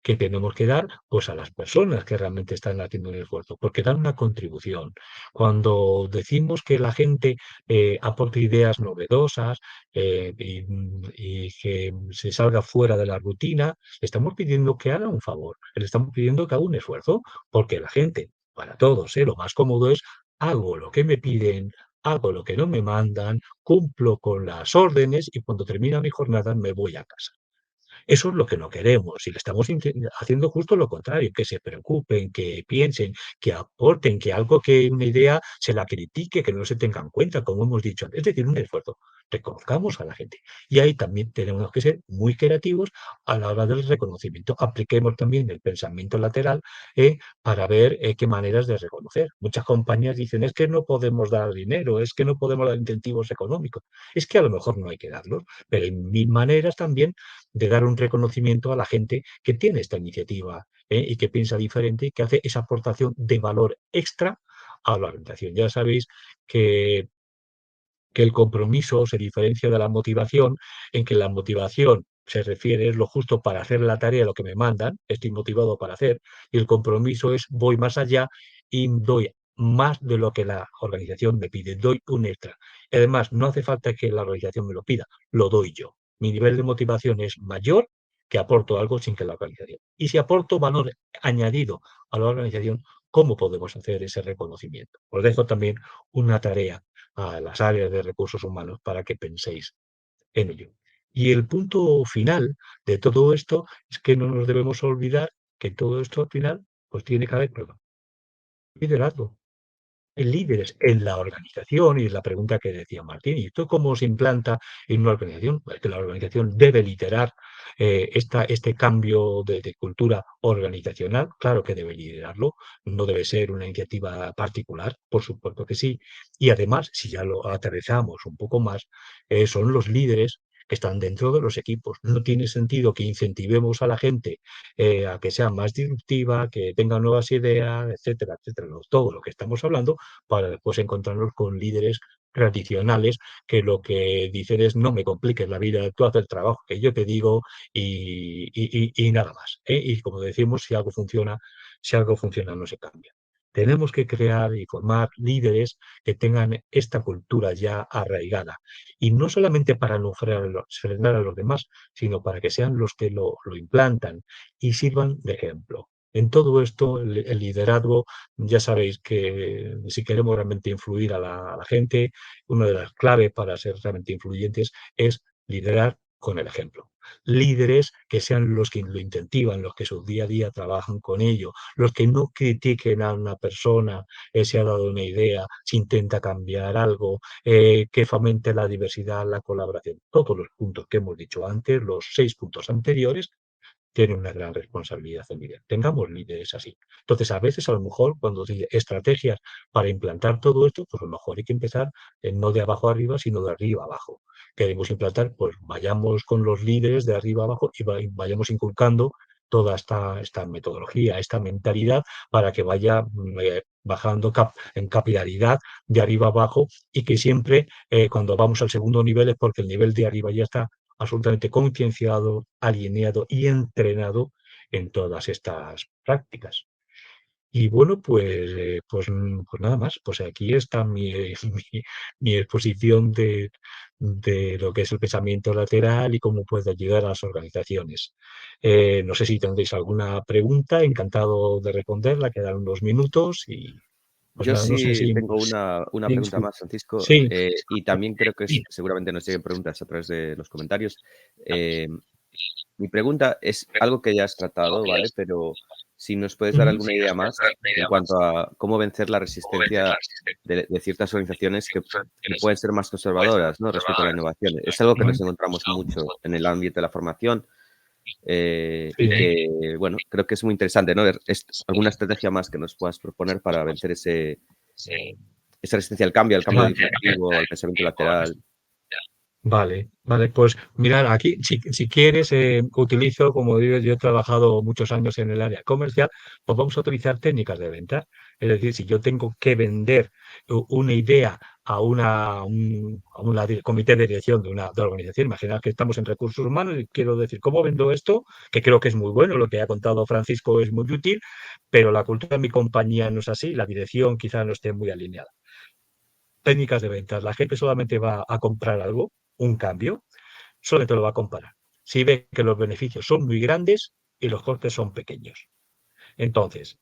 que tenemos que dar, pues, a las personas que realmente están haciendo un esfuerzo, porque dan una contribución. Cuando decimos que la gente, aporte ideas novedosas, y que se salga fuera de la rutina, le estamos pidiendo que haga un favor, le estamos pidiendo que haga un esfuerzo, porque la gente, para todos, lo más cómodo es: hago lo que me piden, hago lo que no me mandan, cumplo con las órdenes y cuando termina mi jornada me voy a casa. Eso es lo que no queremos y le estamos haciendo justo lo contrario, que se preocupen, que piensen, que aporten, que algo que una idea se la critique, que no se tenga en cuenta, como hemos dicho antes. Es decir, un esfuerzo. Reconozcamos a la gente. Y ahí también tenemos que ser muy creativos a la hora del reconocimiento. Apliquemos también el pensamiento lateral para ver qué maneras de reconocer. Muchas compañías dicen, es que no podemos dar dinero, es que no podemos dar incentivos económicos. Es que a lo mejor no hay que darlos, pero hay mil maneras también de dar un reconocimiento a la gente que tiene esta iniciativa, y que piensa diferente y que hace esa aportación de valor extra a la organización. Ya sabéis que el compromiso se diferencia de la motivación, en que la motivación se refiere, es lo justo para hacer la tarea, lo que me mandan, estoy motivado para hacer, y el compromiso es voy más allá y doy más de lo que la organización me pide, doy un extra. Y además, no hace falta que la organización me lo pida, lo doy yo. Mi nivel de motivación es mayor que aporto algo sin que la organización. Y si aporto valor añadido a la organización, ¿cómo podemos hacer ese reconocimiento? Os dejo también una tarea a las áreas de recursos humanos para que penséis en ello. Y el punto final de todo esto es que no nos debemos olvidar que todo esto al final pues tiene que haber prueba, liderazgo. Líderes en la organización, y es la pregunta que decía Martín, ¿y esto cómo se implanta en una organización? Pues que la organización debe liderar este cambio de cultura organizacional, claro que debe liderarlo, no debe ser una iniciativa particular, por supuesto que sí. Y además, si ya lo aterrizamos un poco más, son los líderes que están dentro de los equipos. No tiene sentido que incentivemos a la gente a que sea más disruptiva, que tenga nuevas ideas, etcétera, etcétera, todo lo que estamos hablando, para después encontrarnos con líderes tradicionales que lo que dicen es no me compliques la vida, tú haces el trabajo que yo te digo y nada más. Y como decimos, si algo funciona no se cambia. Tenemos que crear y formar líderes que tengan esta cultura ya arraigada. Y no solamente para no frenar a los demás, sino para que sean los que lo implantan y sirvan de ejemplo. En todo esto, el liderazgo, ya sabéis que si queremos realmente influir a la gente, una de las claves para ser realmente influyentes es liderar con el ejemplo. Líderes que sean los que lo incentivan, los que su día a día trabajan con ello, los que no critiquen a una persona se ha dado una idea, si intenta cambiar algo, que fomente la diversidad, la colaboración. Todos los puntos que hemos dicho antes, los 6 puntos anteriores, tiene una gran responsabilidad el líder. Tengamos líderes así. Entonces, a veces, a lo mejor, cuando dice estrategias para implantar todo esto, pues a lo mejor hay que empezar no de abajo arriba, sino de arriba abajo. Queremos implantar, pues vayamos con los líderes de arriba abajo y vayamos inculcando toda esta metodología, esta mentalidad para que vaya bajando en capilaridad de arriba abajo y que siempre cuando vamos al segundo nivel es porque el nivel de arriba ya está absolutamente concienciado, alineado y entrenado en todas estas prácticas. Y bueno, pues nada más, pues aquí está mi exposición de lo que es el pensamiento lateral y cómo puede ayudar a las organizaciones. No sé si tendréis alguna pregunta, encantado de responderla, quedan unos minutos y pues Yo nada, no sé sí si... tengo una Sí, pregunta más, Francisco, sí, y también creo que seguramente nos lleguen preguntas a través de los comentarios. Eh, Mi pregunta es algo que ya has tratado, ¿vale? Pero si nos puedes dar ujú, alguna idea más en cuanto a cómo vencer la resistencia de ciertas organizaciones que pueden ser más conservadoras, ¿no? Respecto a la innovación. Es algo que ujú, nos encontramos mucho en el ámbito de la formación, y sí. que, bueno, creo que es muy interesante, ¿no? Ver alguna estrategia más que nos puedas proponer para vencer esa resistencia al cambio Vale. disruptivo, al pensamiento lateral. Vale, vale, pues mirar, aquí si quieres, utilizo, como digo, yo he trabajado muchos años en el área comercial, pues vamos a utilizar técnicas de venta. Es decir, si yo tengo que vender una idea a un comité de dirección de una organización, imaginad que estamos en recursos humanos y quiero decir, ¿cómo vendo esto? Que creo que es muy bueno, lo que ha contado Francisco es muy útil, pero la cultura de mi compañía no es así, la dirección quizá no esté muy alineada. Técnicas de ventas. La gente solamente va a comprar algo, un cambio, solamente lo va a comprar. Si ve que los beneficios son muy grandes y los costes son pequeños. Entonces,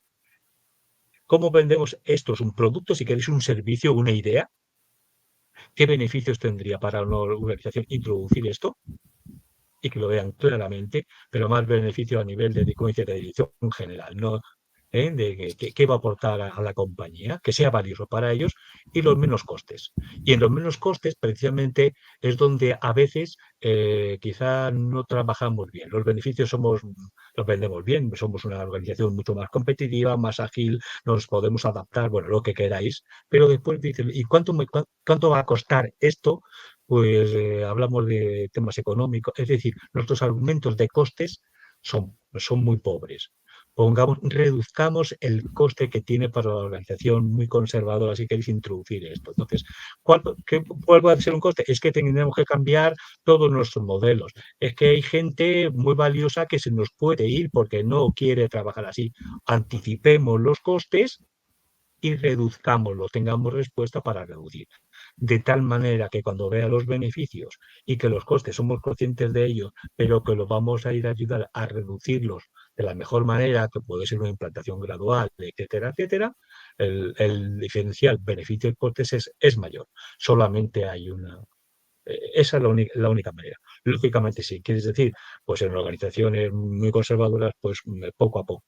¿cómo vendemos esto? ¿Es un producto? Si queréis un servicio, una idea, ¿qué beneficios tendría para una organización introducir esto? Y que lo vean claramente, pero más beneficio a nivel de dirección general, no de qué va a aportar a la compañía, que sea valioso para ellos y los menos costes. Y en los menos costes, precisamente, es donde a veces quizá no trabajamos bien. Los beneficios los vendemos bien, somos una organización mucho más competitiva, más ágil, nos podemos adaptar, bueno, lo que queráis, pero después dicen, ¿y cuánto va a costar esto? Pues hablamos de temas económicos, es decir, nuestros argumentos de costes son muy pobres. Reduzcamos el coste que tiene para la organización muy conservadora si queréis introducir esto. Entonces, ¿cuál va a ser un coste? Es que tenemos que cambiar todos nuestros modelos. Es que hay gente muy valiosa que se nos puede ir porque no quiere trabajar así. Anticipemos los costes y reduzcámoslo, tengamos respuesta para reducir. De tal manera que cuando vea los beneficios y que los costes somos conscientes de ellos, pero que lo vamos a ir a ayudar a reducirlos de la mejor manera, que puede ser una implantación gradual, etcétera, etcétera, el diferencial beneficio-costes es mayor. Solamente hay una, esa es la única manera. Lógicamente, si quieres decir, pues en organizaciones muy conservadoras, pues poco a poco.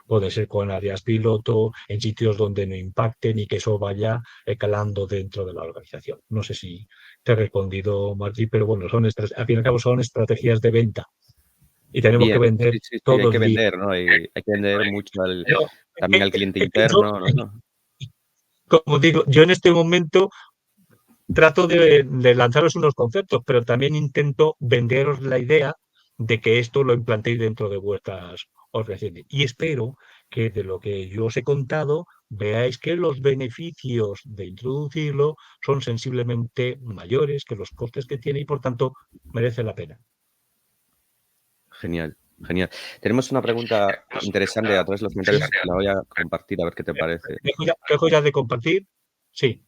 Puede ser con áreas piloto, en sitios donde no impacten y que eso vaya calando dentro de la organización. No sé si te he respondido, Martí, pero bueno, al fin y al cabo son estrategias de venta y tenemos que Bien, vender sí, sí, sí, hay todo que el día. vender, ¿no? Hay que vender mucho Pero, también eh, al cliente es que yo, interno, ¿no? como digo, yo en este momento trato de lanzaros unos conceptos, pero también intento venderos la idea de que esto lo implantéis dentro de vuestras organizaciones. Y espero que de lo que yo os he contado, veáis que los beneficios de introducirlo son sensiblemente mayores que los costes que tiene y, por tanto, merece la pena. Genial, genial. Tenemos una pregunta interesante a través de los Sí. comentarios, la voy a compartir a ver qué te parece. ¿Dejo ya de compartir? Sí.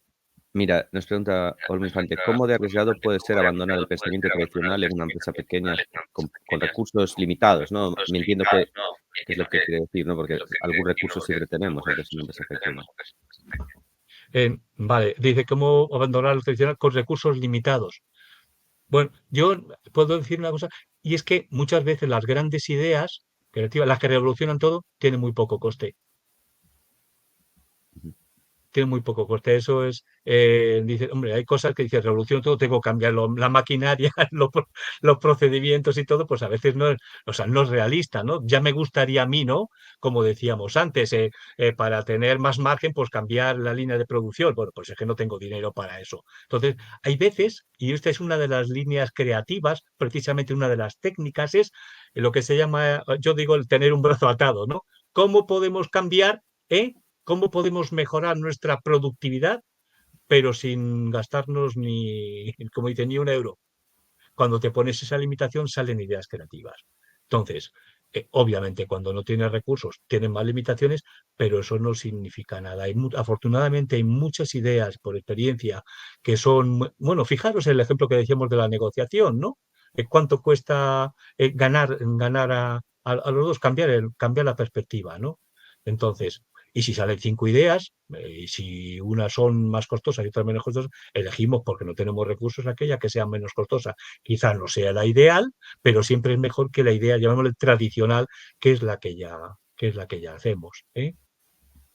Mira, nos pregunta Olmo Infante, ¿cómo de arriesgado puede ser abandonar el pensamiento tradicional en una empresa pequeña con recursos limitados, ¿no? Me entiendo que es lo que quiere decir, ¿no? Porque algún recurso siempre tenemos, aunque es una empresa pequeña. Vale, dice cómo abandonar lo tradicional con recursos limitados. Bueno, yo puedo decir una cosa, y es que muchas veces las grandes ideas creativas, las que revolucionan todo, tienen muy poco coste. Ujú. tiene muy poco coste. Eso es, dice, hombre, hay cosas que dice revolución, todo tengo que cambiar la maquinaria, los procedimientos y todo, pues a veces no es, o sea, no es realista, ¿no? Ya me gustaría a mí, ¿no? Como decíamos antes, para tener más margen, pues cambiar la línea de producción. Bueno, pues es que no tengo dinero para eso. Entonces, hay veces, y esta es una de las líneas creativas, precisamente una de las técnicas, es lo que se llama, yo digo, el tener un brazo atado, ¿no? ¿Cómo podemos cambiar, cómo podemos mejorar nuestra productividad, pero sin gastarnos ni, como dice, ni un euro? Cuando te pones esa limitación salen ideas creativas. Entonces, obviamente cuando no tienes recursos tienen más limitaciones, pero eso no significa nada. Afortunadamente hay muchas ideas por experiencia que son, bueno, fijaros en el ejemplo que decíamos de la negociación, ¿no? ¿Cuánto cuesta ganar a los dos, cambiar la perspectiva, ¿no? Entonces, y si salen 5 ideas, y si unas son más costosas y otras menos costosas, elegimos porque no tenemos recursos aquella que sea menos costosa. Quizás no sea la ideal, pero siempre es mejor que la idea, llamémosle tradicional, que es la que ya hacemos, ¿eh?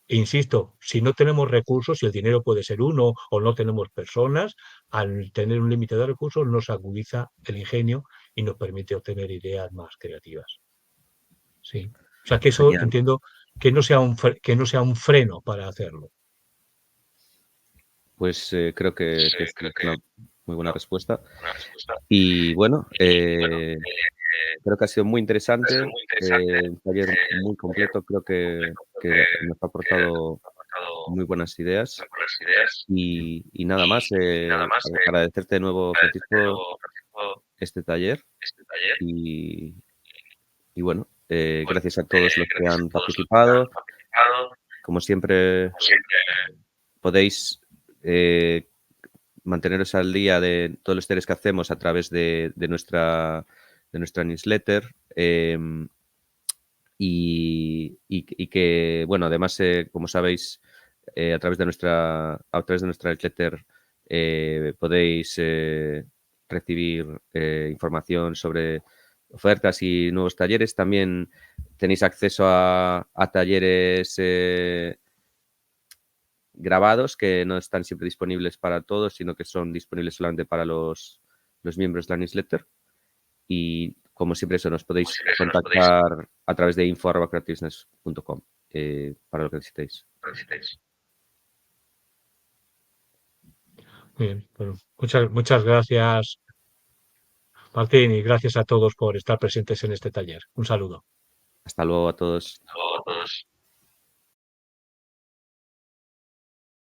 E insisto, si no tenemos recursos, si el dinero puede ser uno o no tenemos personas, al tener un límite de recursos nos agudiza el ingenio y nos permite obtener ideas más creativas. Sí. O sea que eso Genial. entiendo que no sea un freno para hacerlo. Pues creo que es una muy buena respuesta. Y bueno, creo que ha sido muy interesante, un taller muy completo, creo que nos ha aportado muy buenas ideas. Y nada más, agradecerte de nuevo, Francisco, este taller. Y, y bueno, gracias a todos los que han participado. Como siempre, podéis manteneros al día de todos los talleres que hacemos a través de nuestra newsletter. Y que, bueno, además, como sabéis, a través de nuestra newsletter podéis recibir información sobre ofertas y nuevos talleres. También tenéis acceso a talleres grabados que no están siempre disponibles para todos, sino que son disponibles solamente para los miembros de la newsletter. Y como siempre, eso, nos podéis contactar a través de info@creativebusiness.com para lo que necesitéis. Bien, bueno, muchas gracias, Martín, y gracias a todos por estar presentes en este taller. Un saludo. Hasta luego a todos.